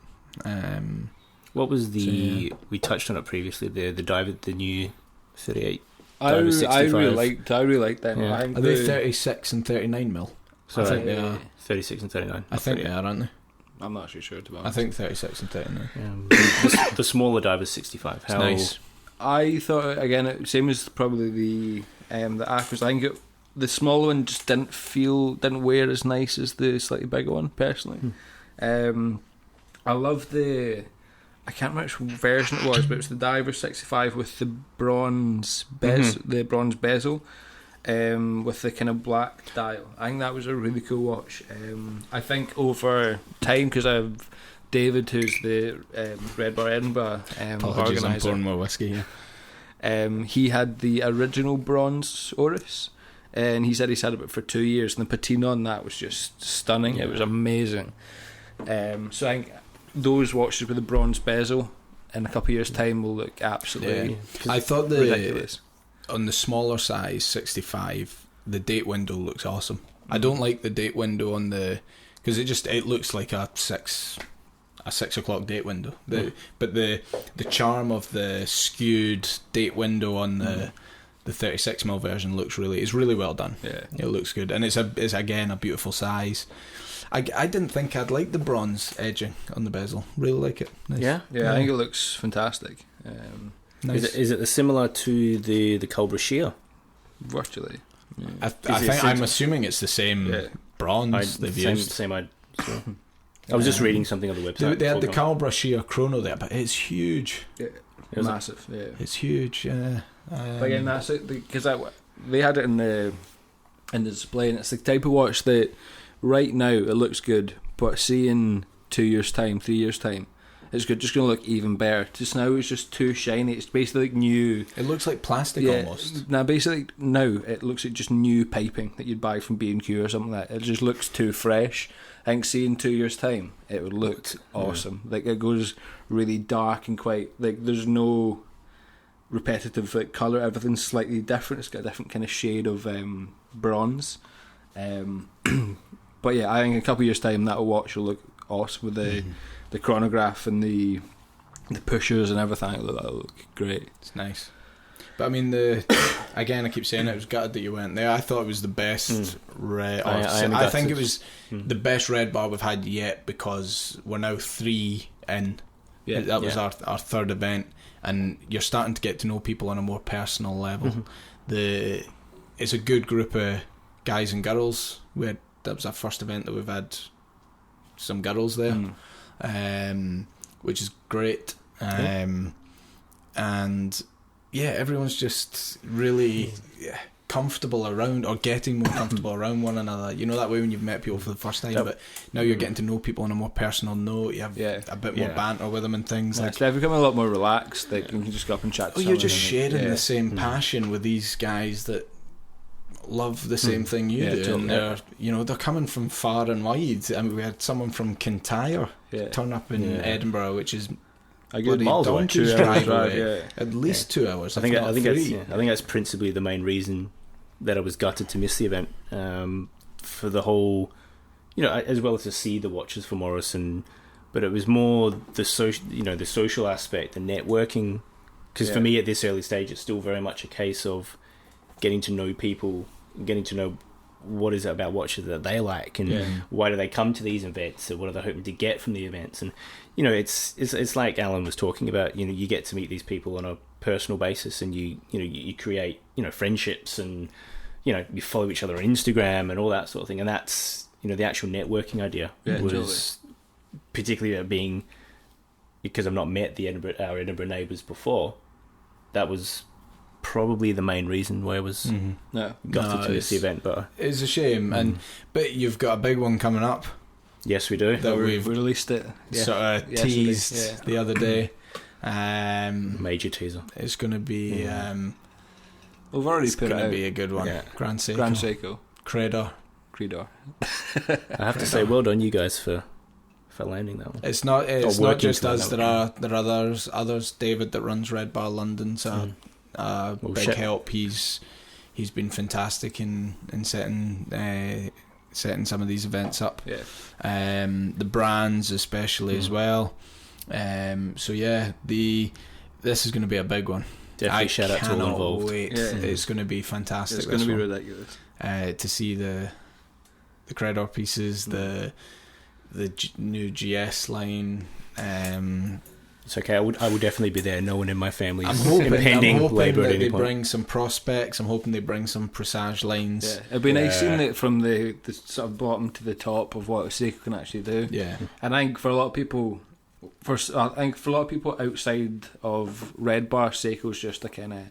What was we touched on it previously, the diver, the new 38 I really liked them. Yeah. Are they 36 and 39mm? So I think they are 36 and 39. I think they are, aren't they? I'm not actually sure, to be honest. I think 36 and 39. The smaller diver's 65. How nice. I thought, again, same as probably the Aquis. I think the smaller one just didn't wear as nice as the slightly bigger one, personally. I love I can't remember which version it was, but it was the Diver 65 with the bronze the bronze bezel, with the kind of black dial. I think that was a really cool watch. I think over time, because I've David, who's the RedBar Edinburgh Apologies, I'm pouring more whiskey here. He had the original bronze Oris, and he said he's had it for 2 years, and the patina on that was just stunning. It was amazing. So I think those watches with the bronze bezel in a couple of years' time will look absolutely I thought ridiculous. On the smaller size 65, the date window looks awesome. I don't like the date window on the, because it looks like a 6 o'clock date window. But the charm of the skewed date window on the 36mm version is really well done. Yeah, it looks good, and it's again a beautiful size. I didn't think I'd like the bronze edging on the bezel. Really like it. Nice. Yeah, I think it looks fantastic. Nice. Is it similar to the Cobra Shear? Virtually. Yeah. I'm assuming it's the same bronze they've used. Same. I was just reading something on the website. They had the Cobra Shear Chrono there, but it's huge. Yeah, massive. Yeah, it's huge. Yeah. But again, that's it, because they had it in the display, and it's the type of watch that right now it looks good, but see in 2 years' time, 3 years' time, it's just going to look even better. Just now it's just too shiny. It's basically like new. It looks like plastic almost. Now basically now it looks like just new piping that you'd buy from B&Q or something like that. It just looks too fresh. I think see in 2 years' time it would look awesome. Like it goes really dark and quite like there's no repetitive like colour. Everything's slightly different. It's got a different kind of shade of bronze. But yeah, I think in a couple of years' time that watch will look awesome with the chronograph and the pushers and everything. That'll look great. It's nice. But I mean, again, I keep saying it was gutted that you went there. I thought it was the best red. I think it was the best red bar we've had yet, because we're now 3 in. Yeah, that was our third event, and you're starting to get to know people on a more personal level. It's a good group of guys and girls. That was our first event that we've had some girls there, which is great. And yeah, everyone's just really comfortable around, or getting more comfortable around one another. You know, that way when you've met people for the first time, but now you're getting to know people on a more personal note. You have a bit more banter with them and things. They've become a lot more relaxed. Like you can just go up and chat to you're just sharing the same passion with these guys that love the same thing you do, and they're coming from far and wide. I mean, we had someone from Kintyre turn up in Edinburgh, which is a good donkey's drive away. At least 2 hours. I think that's principally the main reason that I was gutted to miss the event, for the whole, as well as to see the watches from Oris, but it was more the social aspect, the networking. Because for me at this early stage, it's still very much a case of getting to know people, getting to know what is it about watches that they like, and why do they come to these events, and what are they hoping to get from the events. And it's like Allan was talking about. You get to meet these people on a personal basis, and you create friendships, and you follow each other on Instagram and all that sort of thing. And that's the actual networking idea was particularly about being, because I've not met our Edinburgh neighbours before. That was probably the main reason why I was gutted to miss the event. But it's a shame, but you've got a big one coming up. Yes, we do. That we've released it. Sort of teased the other day. Major teaser. It's going to be. We've already it's put it out. It's going to be a good one. Yeah. Grand Seiko. Credor. I have to say, well done you guys for landing that one. It's not just us. There are others. David that runs RedBar London's a big help. He's been fantastic in setting some of these events up. The brands especially as well. So yeah, this is going to be a big one. Definitely shout out to all involved. Wait. It's going to be fantastic. It's going to be ridiculous to see the Credor pieces, the new GS line. It's okay. I would definitely be there. No one in my family is impending labour at that any they point. bring some prospects. I'm hoping they bring some presage lines. Yeah. It'd be nice seeing it from the sort of bottom to the top of what Seiko can actually do. Yeah, and I think for a lot of people, outside of RedBar, Seiko's just a kind of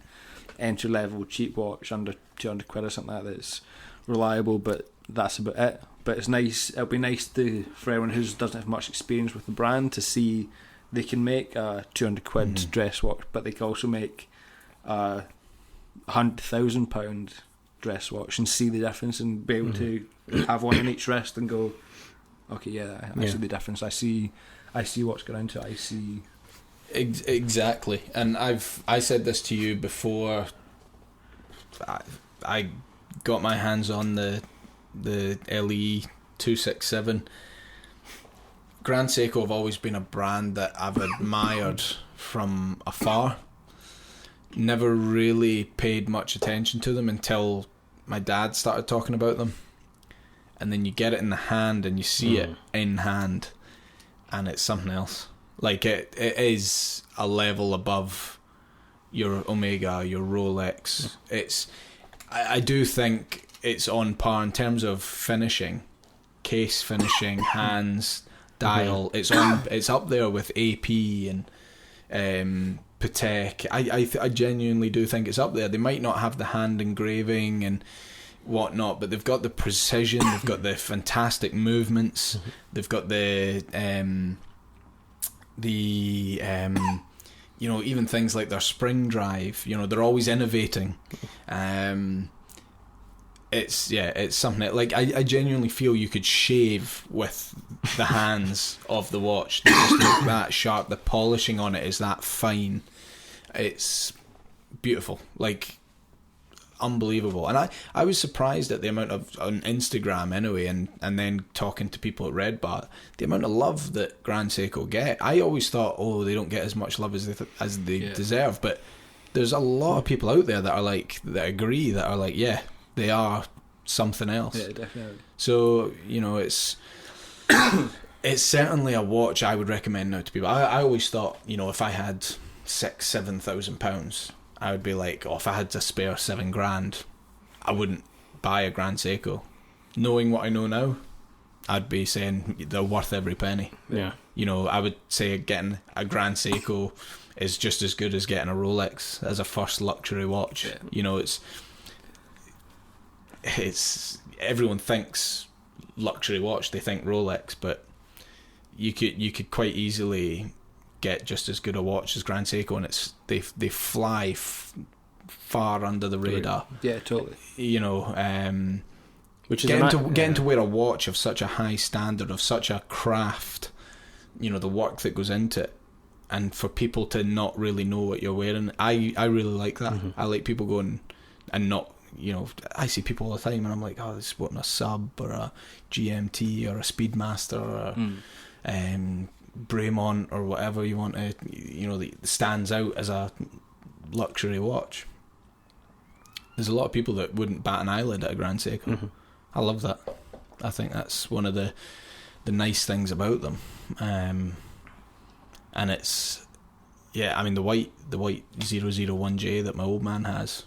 entry level cheap watch under £200 or something like that. That's reliable, but that's about it. But it's nice. It'll be nice for everyone who doesn't have much experience with the brand to see they can make a £200 dress watch, but they can also make a £100,000 dress watch and see the difference, and be able to have one on each wrist and go, okay, I see the difference. I see what's going into it. I see exactly. And I said this to you before. I got my hands on the the LE 267. Grand Seiko have always been a brand that I've admired from afar. Never really paid much attention to them until my dad started talking about them. And then you get it in the hand and you see it in hand, and it's something else. Like it is a level above your Omega, your Rolex. I do think it's on par in terms of finishing, case finishing, hands, dial. It's up there with AP and Patek. I genuinely do think it's up there. They might not have the hand engraving and whatnot, but they've got the precision, they've got the fantastic movements, they've got the you know, even things like their spring drive, you know, they're always innovating. It's something that, like, I genuinely feel you could shave with the hands of the watch. They just look that sharp. The polishing on it is that fine. It's beautiful, like unbelievable. And I was surprised at the amount of, on Instagram anyway, and then talking to people at RedBar, the amount of love that Grand Seiko get. I always thought, oh, they don't get as much love as they deserve, but there's a lot of people out there that are like, that agree, that are like, yeah, they are something else. Yeah, definitely. So, you know, it's it's certainly a watch I would recommend now to people. I always thought, you know, if I had £6,000-7,000, I would be like, oh, if I had to spare $7,000, I wouldn't buy a Grand Seiko. Knowing what I know now, I'd be saying they're worth every penny. Yeah. You know, I would say getting a Grand Seiko is just as good as getting a Rolex as a first luxury watch. Yeah. You know, it's everyone thinks luxury watch, they think Rolex, but you could quite easily get just as good a watch as Grand Seiko, and they fly far under the radar. Yeah, totally. You know, which is getting to wear a watch of such a high standard, of such a craft, you know, the work that goes into it, and for people to not really know what you're wearing, I really like that. I like people going and not, you know, I see people all the time and I'm like, oh, they're sporting a Sub or a GMT or a Speedmaster or Bremont or whatever you want to, you know, that stands out as a luxury watch. There's a lot of people that wouldn't bat an eyelid at a Grand Seiko. I love that. I think that's one of the nice things about them. And it's, yeah, I mean, the white 001J that my old man has,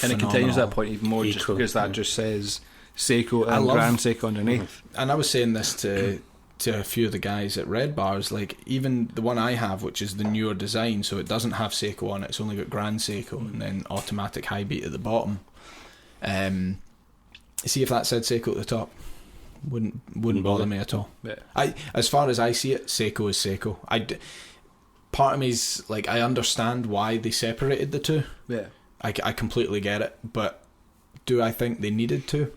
and it continues that point even more, just because that just says Seiko and Grand Seiko underneath. And I was saying this to a few of the guys at RedBar, like, even the one I have, which is the newer design, so it doesn't have Seiko on it, it's only got Grand Seiko and then automatic high beat at the bottom. See if that said Seiko at the top, wouldn't bother me at all. Yeah. As far as I see it, Seiko is Seiko. Part of me's like, I understand why they separated the two. Yeah. I completely get it, but do I think they needed to?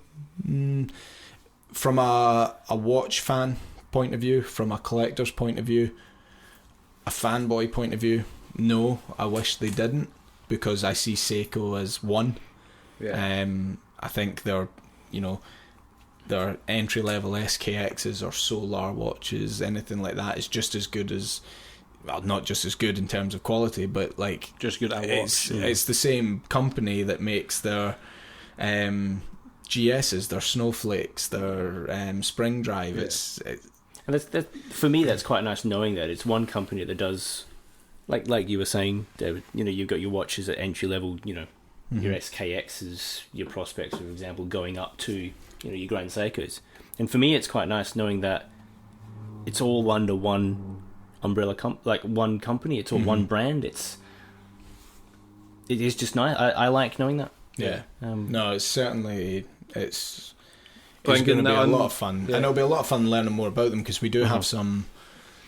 From a watch fan point of view, from a collector's point of view, a fanboy point of view, no, I wish they didn't, because I see Seiko as one. Yeah. I think they're, you know, their entry level SKXs or Solar watches, anything like that, is just as good as, well, not just as good in terms of quality, but like just good at watch. It's the same company that makes their GSs, their Snowflakes, their Spring Drive. Yeah. And that's, for me, that's quite nice knowing that it's one company that does, like you were saying, David. You know, you've got your watches at entry level. You know, your SKXs, your Prospects, for example, going up to, you know, your Grand Seikos. And for me, it's quite nice knowing that it's all under one umbrella, like one company. It's all one brand. It is just nice. I like knowing that. Yeah. No, it's certainly it's going to be a lot of fun, and it'll be a lot of fun learning more about them, because we do have some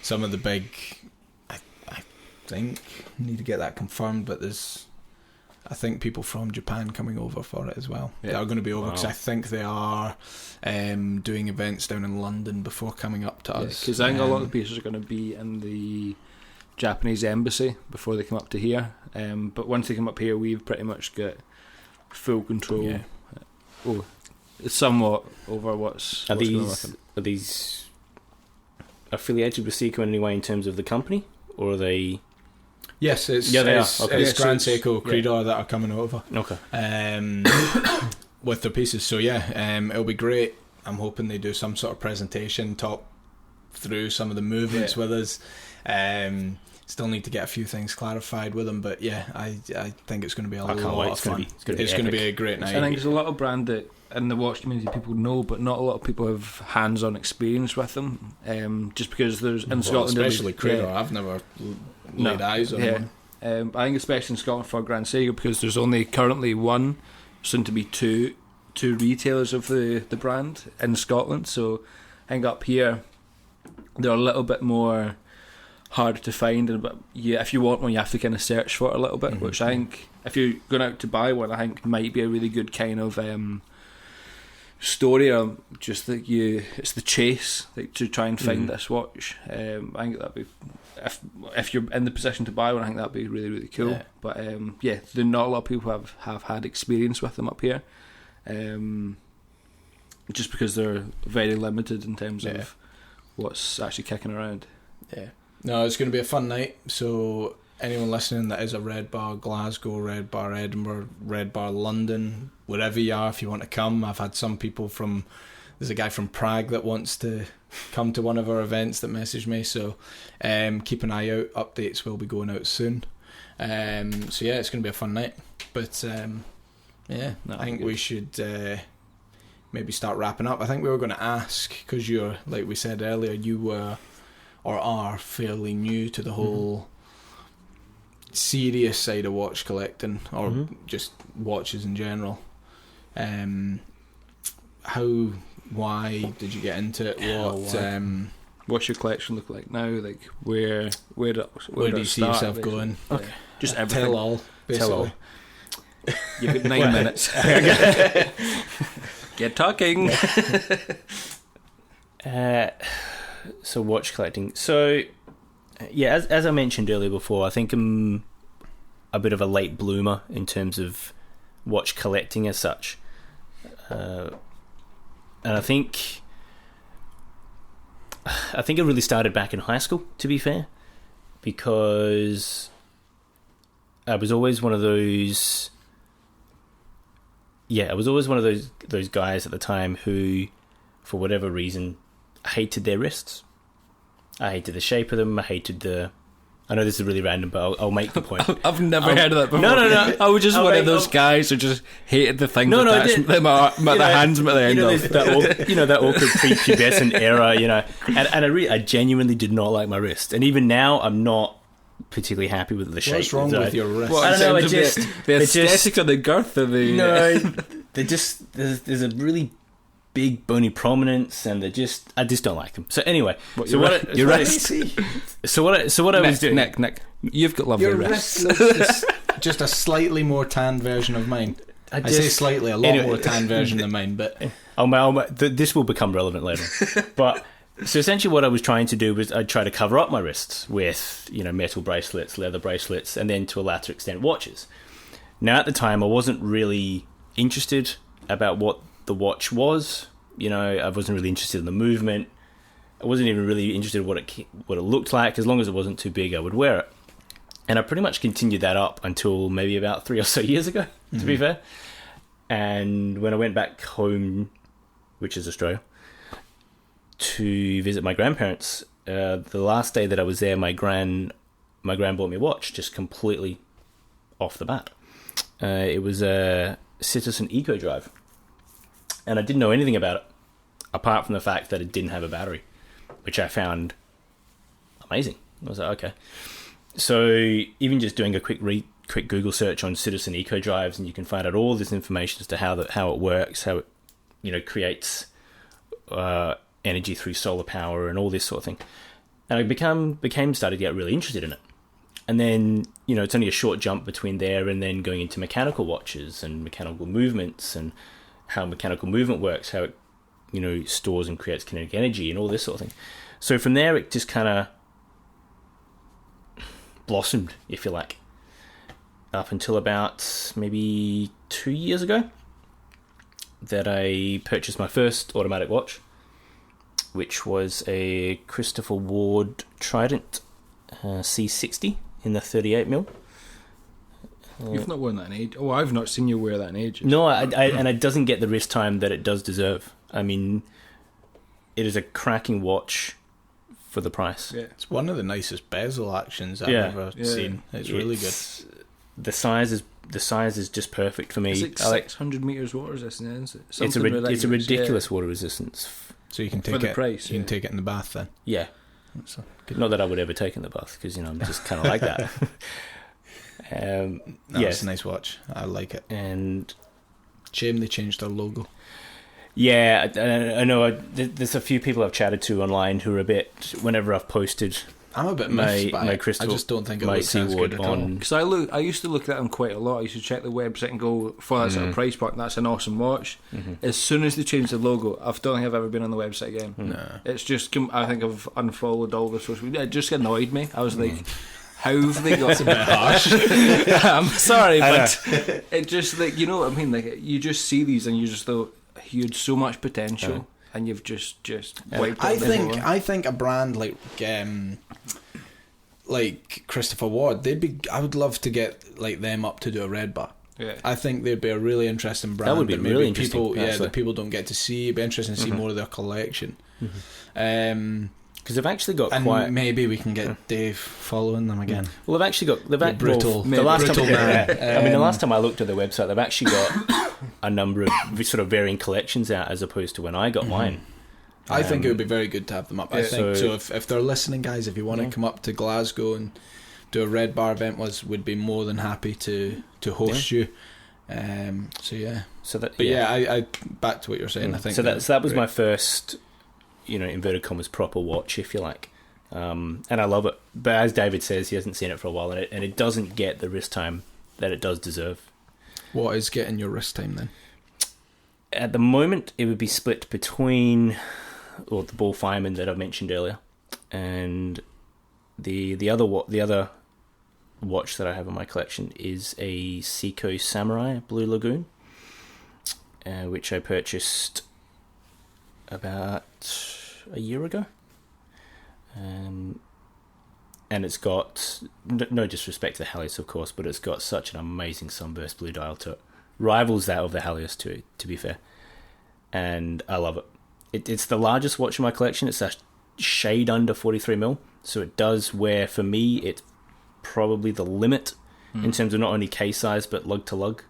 of the big. I think need to get that confirmed, but there's, I think, people from Japan coming over for it as well. Yeah. They are going to be over, because I think they are doing events down in London before coming up to us. Because I think a lot of the pieces are going to be in the Japanese embassy before they come up to here. But once they come up here, we've pretty much got full control. Yeah. somewhat over what's going on with them. Are these affiliated with Seiko in any way in terms of the company, or are they? Yes, it's they are. it's Okay. Grand Seiko Creedor that are coming over. Okay. With their pieces. So it'll be great. I'm hoping they do some sort of presentation, talk through some of the movements with us. Still need to get a few things clarified with them, but I think it's going to be a lot of fun. It's going to be a great night. I think there's a lot of brand that in the watch community people know, but not a lot of people have hands-on experience with them. Just because there's in Scotland, especially Creedor, I've never laid eyes on one. I think especially in Scotland for Grand Seiko, because there's only currently one, soon to be two retailers of the brand in Scotland. So I think up here they're a little bit more harder to find, and if you want one, you have to kind of search for it a little bit. Which I think, if you're going out to buy one, I think might be a really good kind of story, or just that it's the chase, like, to try and find this watch. I think that'd be, if you're in the position to buy one, I think that'd be really, really cool. But there not a lot of people have had experience with them up here, just because they're very limited in terms of what's actually kicking around. No, it's going to be a fun night. So anyone listening that is a RedBar Glasgow, RedBar Edinburgh, RedBar London, wherever you are, if you want to come. I've had some people there's a guy from Prague that wants to come to one of our events that messaged me. So keep an eye out. Updates will be going out soon. It's going to be a fun night. But I think we should maybe start wrapping up. I think we were going to ask, because you're, like we said earlier, you were or are fairly new to the whole serious side of watch collecting, or just watches in general. Why did you get into it? What's your collection look like now? Like where do you see yourself going? Okay. Just everything. Tell all, basically. You've got 9 minutes. Get talking. So watch collecting. So as I mentioned earlier before, I think I'm a bit of a late bloomer in terms of watch collecting as such. And I think it really started back in high school, to be fair, because I was always one of those. I was always one of those guys at the time who, for whatever reason, hated their wrists. I hated the shape of them. I know this is really random, but I'll make the point. I've never heard of that before. No. I was just one of those guys who just hated the things attached them at the hands at the end of. That awkward prepubescent era, and I genuinely did not like my wrist. And even now, I'm not particularly happy with the shape. What's wrong with your wrist? Well, I don't know. The aesthetic of the girth of the. No, there's a really big bony prominence, and I just don't like them. So anyway, So what I was doing, Nick, you've got lovely wrists. Looks just a slightly more tan version of mine. I say slightly, a lot more tan version than mine, but this will become relevant later. But so essentially, what I was trying to do was I'd try to cover up my wrists with metal bracelets, leather bracelets, and then to a later extent watches. Now at the time, I wasn't really interested about what the watch was. I wasn't really interested in the movement. I wasn't even really interested in what it looked like. As long as it wasn't too big, I would wear it. And I pretty much continued that up until maybe about 3 or so years ago, to be fair. And when I went back home, which is Australia, to visit my grandparents, the last day that I was there, my gran bought me a watch, just completely off the bat. It was a Citizen Eco Drive. And I didn't know anything about it, apart from the fact that it didn't have a battery, which I found amazing. I was like, okay. So even just doing a quick Google search on Citizen Eco Drives, and you can find out all this information as to how it works, how it creates energy through solar power and all this sort of thing. And I started to get really interested in it. And then, it's only a short jump between there and then going into mechanical watches and mechanical movements and how mechanical movement works, how it stores and creates kinetic energy and all this sort of thing. So from there, it just kind of blossomed, if you like, up until about maybe 2 years ago. that I purchased my first automatic watch, which was a Christopher Ward Trident C60 in the 38mm. You've not worn that in age. Oh, I've not seen you wear that in ages. No, and it doesn't get the wrist time that it does deserve. I mean, it is a cracking watch for the price. Yeah. It's one of the nicest bezel actions I've ever seen. It's really good. The size is just perfect for me. It's like 600 meters water resistance, isn't it? It's a ridiculous water resistance. So you can take for the it. Price, you can take it in the bath then. Yeah. Not that I would ever take in the bath, because I'm just kind of like that. It's a nice watch. I like it. And shame they changed their logo. Yeah, I know. There's a few people I've chatted to online who are a bit. Whenever I've posted, I'm a bit miffed by it. Crystal, I just don't think it looks as good at all. Because I used to look at them quite a lot. I used to check the website and go, for that sort of price point, that's an awesome watch. As soon as they changed the logo, I don't think I've ever been on the website again. No. It's just, I think I've unfollowed all the social media. It just annoyed me. I was like, how have they got... It's a bit harsh. I'm sorry, but it just, like, you know what I mean? Like, you just see these and you just thought, you had so much potential and you've just wiped it. I think a brand like Christopher Ward, I would love to get like them up to do a RedBar. Yeah. I think they'd be a really interesting brand. That would be really interesting. That people don't get to see. It'd be interesting to see more of their collection. Because they've actually got and maybe we can get Dave following them again. Well, they've actually got the brutal man. I mean, the last time I looked at their website, they've actually got a number of sort of varying collections out, as opposed to when I got mine. I think it would be very good to have them up. I think so. If they're listening, guys, if you want to come up to Glasgow and do a RedBar event, would be more than happy to host you. So I back to what you're saying. I think that was my first, inverted commas, proper watch, if you like, and I love it. But as David says, he hasn't seen it for a while, and it doesn't get the wrist time that it does deserve. What is getting your wrist time then? At the moment, it would be split between the ball Fireman that I mentioned earlier, and the other watch that I have in my collection is a Seiko Samurai Blue Lagoon, which I purchased about a year ago, and it's got no disrespect to the Halios, of course, but it's got such an amazing sunburst blue dial to it. Rivals that of the Halios, to be fair, and I love it. It's the largest watch in my collection. It's a shade under 43mm, so it does wear, for me, it's probably the limit in terms of not only case size but lug to lug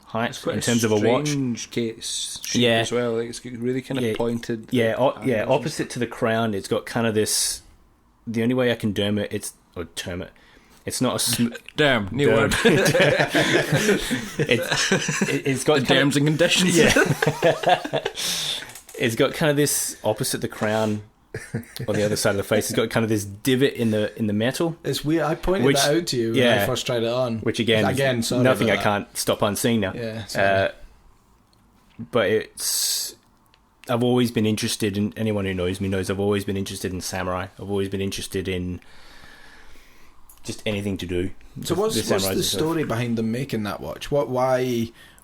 height in terms of a watch. Strange case shape as well. Like, it's really kind of pointed. Opposite to the crown, it's got kind of this. The only way I can term it, it's not a new word. It's got terms and conditions. Yeah. It's got kind of this opposite the crown on the other side of the face. It's got kind of this divot in the metal. It's weird. I pointed that out to you when I first tried it on. Which again nothing I can't stop unseeing now. Yeah. But I've always been interested in. Anyone who knows me knows I've always been interested in samurai. I've always been interested in just anything to do. So what's the story behind them making that watch?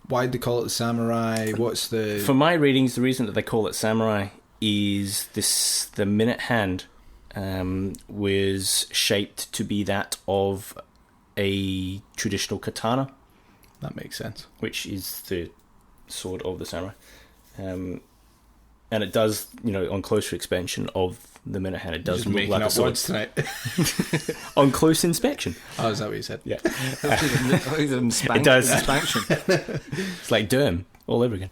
Why'd they call it the Samurai? What's the... For my readings, the reason that they call it Samurai is the minute hand was shaped to be that of a traditional katana. That makes sense. Which is the sword of the samurai. And it does, on closer inspection of the minute hand, it does look like a sword. On close inspection. Oh, is that what you said? Yeah. It does. Inspection. It's like Derm all over again.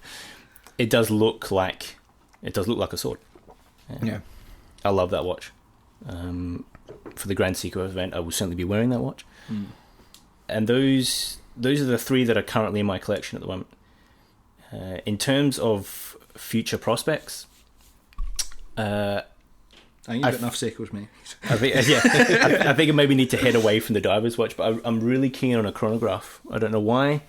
It does look like a sword. Yeah. I love that watch. For the Grand Seaforth event, I will certainly be wearing that watch. And those are the three that are currently in my collection at the moment. In terms of future prospects, I think you've got enough Seikos, mate. I think I maybe need to head away from the diver's watch, but I'm really keen on a chronograph. I don't know why.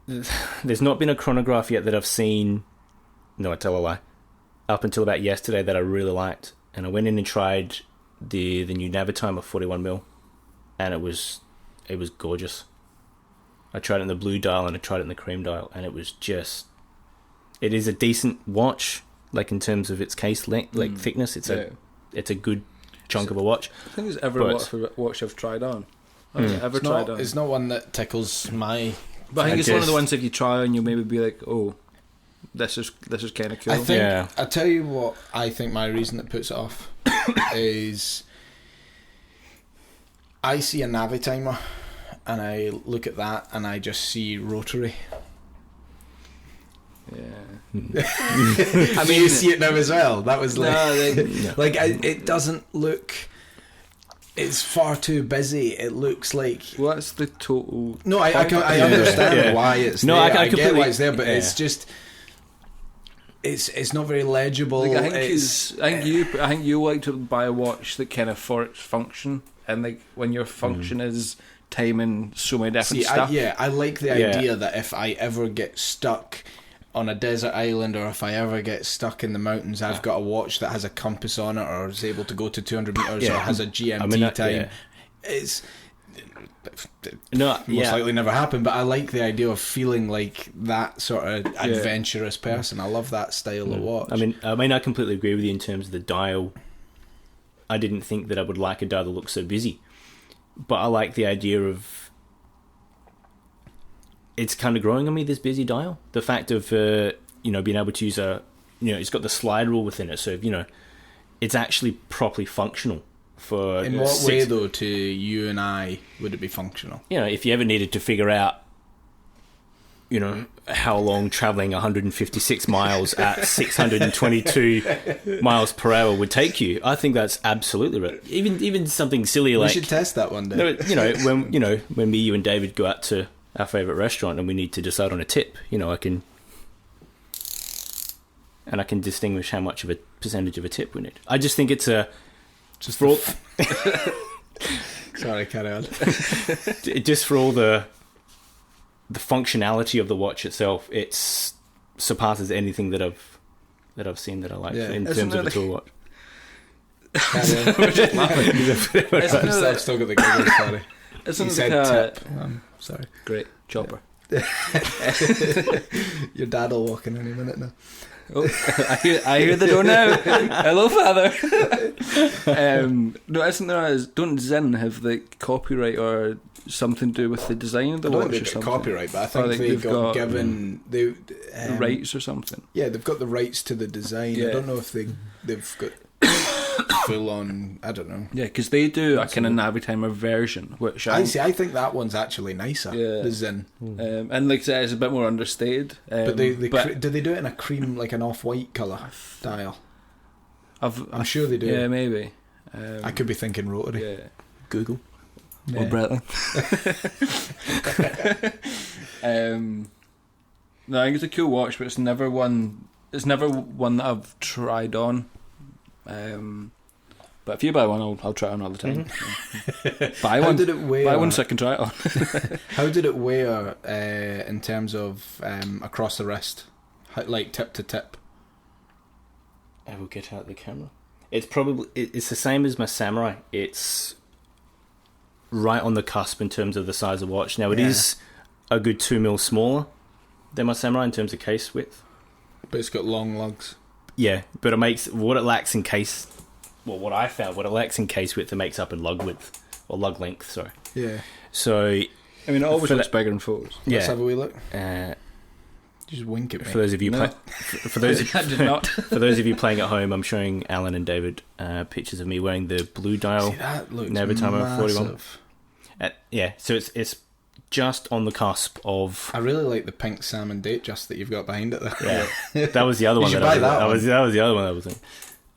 There's not been a chronograph yet that I've seen. No, I tell a lie. Up until about yesterday, that I really liked, and I went in and tried the new Navitime of 41mm, and it was gorgeous. I tried it in the blue dial and I tried it in the cream dial, and it was just... It is a decent watch, like in terms of its case length, like thickness. It's a good chunk of a watch. I think it's ever a watch I've tried on. Tried on. It's not one that tickles my... But I think it's one of the ones if you try on, you'll maybe be like, oh, this is kind of cool. I think, I'll tell you what I think my reason that puts it off is I see a Navi timer and I look at that and I just see rotary. Yeah. I mean, you see it now as well. That was like, it doesn't look... It's far too busy. It looks like... Well, that's the total... No, I understand why it's there. I get why it's there, but it's just... It's not very legible. Like, I think you like to buy a watch that kind of for its function, and like when your function is timing so many different stuff. I like the idea that if I ever get stuck on a desert island, or if I ever get stuck in the mountains, I've got a watch that has a compass on it, or is able to go to 200 meters, or has a GMT time. It's most likely never happen, but I like the idea of feeling like that sort of adventurous person. I love that style of watch. I mean, I completely agree with you in terms of the dial. I didn't think that I would like a dial that looks so busy, but I like the idea of... It's kind of growing on me, this busy dial. The fact of being able to use it's got the slide rule within it, so it's actually properly functional for... In what way though to you and I would it be functional? If you ever needed to figure out how long travelling 156 miles at 622 miles per hour would take you, I think that's absolutely right. Even something silly like... We should test that one day. When me, you and David go out to our favourite restaurant and we need to decide on a tip, I can distinguish how much of a percentage of a tip we need. I just think it's for all... Sorry, carry on. Just for all the functionality of the watch itself, it surpasses anything that I've seen that I like in terms of a tool watch. I've still got the giggles, sorry. Isn't tip. Sorry. Great. Chopper. Your dad will walk in any minute now. Oh, I hear the door now. Hello, father. No, isn't there? Don't Zen have the copyright or something to do with the design of the watch? I don't think they've got copyright, but I think they've got given rights or something. Yeah, they've got the rights to the design. Yeah. I don't know if they've got full on. I don't know. Yeah, because they do a kind of Navi timer version, which I think that one's actually nicer. Yeah. The Zen, and like I said, it's a bit more understated. But do they do it in a cream, like an off-white colour dial? I'm sure they do. Yeah, maybe. I could be thinking rotary. Yeah. Google. Or Breitling. No, I think it's a cool watch, but it's never one that I've tried on. But if you buy one, I'll try it on all the time. Mm-hmm. Buy one. How did it weigh? Buy one so I can try it on. How did it weigh in terms of across the wrist, like tip to tip? I will get out the camera. It's the same as my Samurai. It's right on the cusp in terms of the size of watch. Now it is a good 2 mil smaller than my Samurai in terms of case width, but it's got long lugs. Yeah, but it makes what it lacks in case. Well, what I found, what it lacks in case width, it makes up in lug width or lug length. Sorry. Yeah. So, I mean, it always looks bigger in photos. Let's have a wee look. Just wink at me. For those of you, for those of you playing at home, I'm showing Allan and David pictures of me wearing the blue dial. See, that looks Navitimer 41. Yeah, so it's just on the cusp of... I really like the pink salmon date just that you've got behind it there. Yeah, that was the other one. That was the other one I was thinking.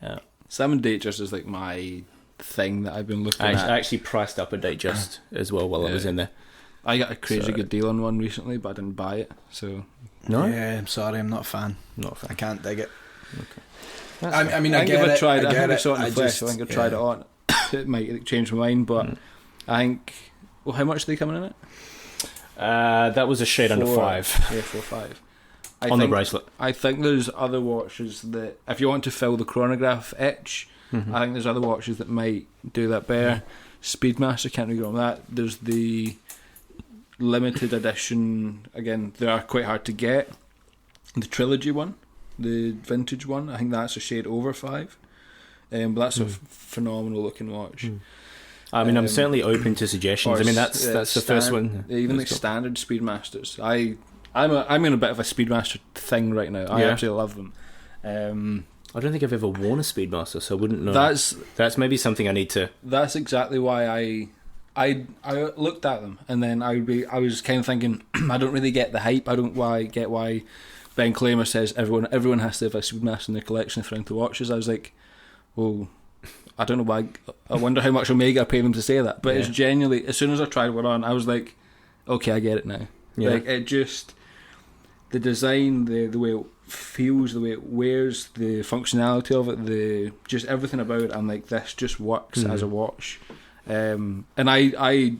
Yeah. Salmon date just is like my thing that I've been looking at. I actually priced up a date just as well while I was in there. I got a crazy good deal on one recently, but I didn't buy it. So no. Yeah, I'm sorry, I'm not a fan. I can't dig it. Okay. I mean, I get it. Tried it. I think I saw it in the flesh. I think I tried it on. It might change my mind, but I think. Well, how much are they coming in it? That was a shade under 5. Yeah, 4 or 5. On the bracelet. I think there's other watches that, if you want to fill the chronograph itch, I think there's other watches that might do that better. Speedmaster, can't really go on that. There's the limited edition. Again, they are quite hard to get. The trilogy one, the vintage one, I think that's a shade over 5. But that's a phenomenal looking watch. I mean, I'm certainly open to suggestions. I mean, that's the first one. Even like standard Speedmasters. I'm in a bit of a Speedmaster thing right now. I absolutely love them. I don't think I've ever worn a Speedmaster, so I wouldn't know. That's maybe something I need to. That's exactly why I looked at them, and then I was kind of thinking, I don't really get the hype. I don't get why Ben Claimer says everyone has to have a Speedmaster in their collection if they're into watches. I was like, well, I don't know why. I wonder how much Omega pay them to say that. But it's genuinely, as soon as I tried one on, I was like, okay, I get it now. Yeah. Like, it just, the design, the way it feels, the way it wears, the functionality of it, just everything about it, I'm like, this just works as a watch. And I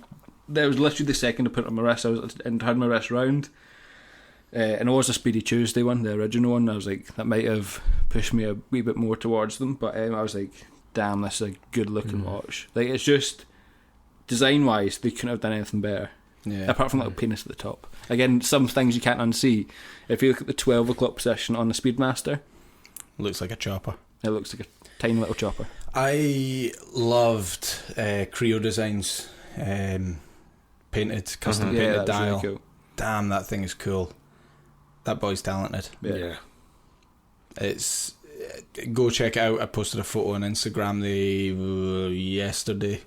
that was literally the second I put it on my wrist. I was and had my wrist round, and it was a Speedy Tuesday one, the original one. I was like, that might have pushed me a wee bit more towards them, but I was like, damn, this is a good looking watch. Like, it's just design wise, they couldn't have done anything better. Yeah. Apart from that little penis at the top. Again, some things you can't unsee. If you look at the 12 o'clock position on the Speedmaster, Looks like a chopper. it looks like a tiny little chopper. I loved Creo Designs painted, custom painted that was dial. really cool. Damn, that thing is cool. That boy's talented. Yeah. It's go check it out. I posted a photo on Instagram yesterday.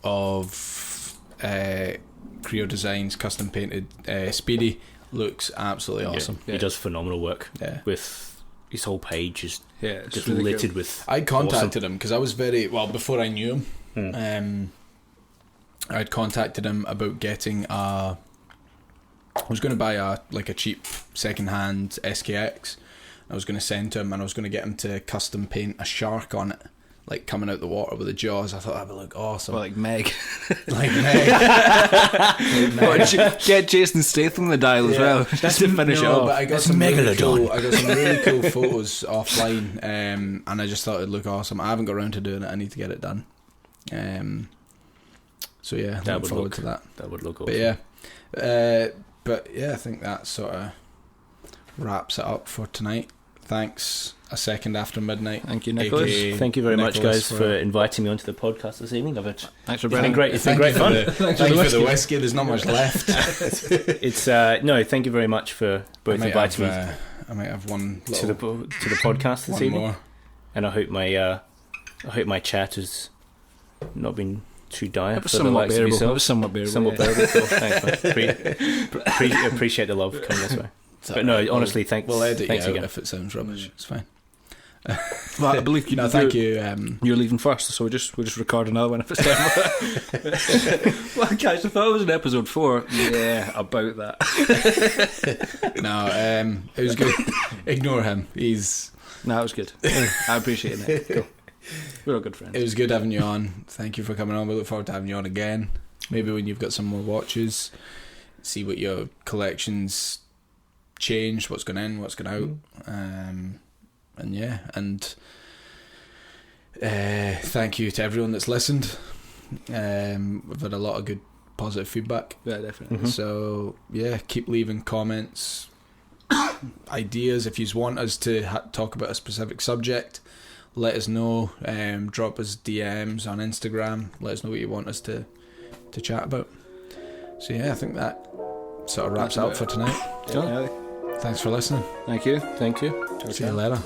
Of Creo Designs custom painted Speedy. Looks absolutely awesome. He does phenomenal work. Yeah. With his whole page is It's just really littered good. with. I contacted him because I was before I knew him. I'd contacted him about getting I was going to buy a cheap second-hand SKX. I was going to send to him, and I was going to get him to custom paint a shark on it, like coming out the water with the jaws. I thought that would look awesome. Well, like Meg. Like Meg. Get Jason Statham the dial as well, just to finish it off. But I got some really cool photos offline, and I just thought it'd look awesome. I haven't got around to doing it. I need to get it done. So yeah, That look would forward look to that. That would look awesome. But yeah, I think that sort of wraps it up for tonight. Thanks. A second after midnight. Thank you, Nicholas. AKA Thank you very much, Nicholas, guys, for inviting me onto the podcast this evening. Thanks for It's been bringing great. It's been great fun. Thank you for the whiskey. There's not much left. It's no. Thank you very much for both inviting me I might have one to the podcast this one evening. more. And I hope my chat has not been too dire. It was for the somewhat likes of bearable. yourself. It was somewhat bearable. Somewhat yeah. bearable. Cool. Thanks, man. Appreciate the love coming this way. But no, honestly, thanks. We'll edit thanks you out again. if it sounds rubbish. It's fine. Well, I believe you. No, thank you. You're leaving first, so we'll just record another one if it's time. Well, guys, I thought it was in episode 4. Yeah, about that. No, it was good. Ignore him. No, it was good. I appreciate it. Cool. We're all good friends. It was good having you on. Thank you for coming on. We look forward to having you on again. Maybe when you've got some more watches, see what your collection's changed, what's gone in, what's gone out. And yeah, and thank you to everyone that's listened. We've had a lot of good positive feedback. Yeah, definitely. Mm-hmm. So yeah, keep leaving comments, ideas. If you want us to talk about a specific subject, let us know. Drop us DMs on Instagram. Let us know what you want us to chat about. So yeah, I think that sort of wraps it up for tonight. Yeah. Thanks for listening. Thank you. Thank you. See you later.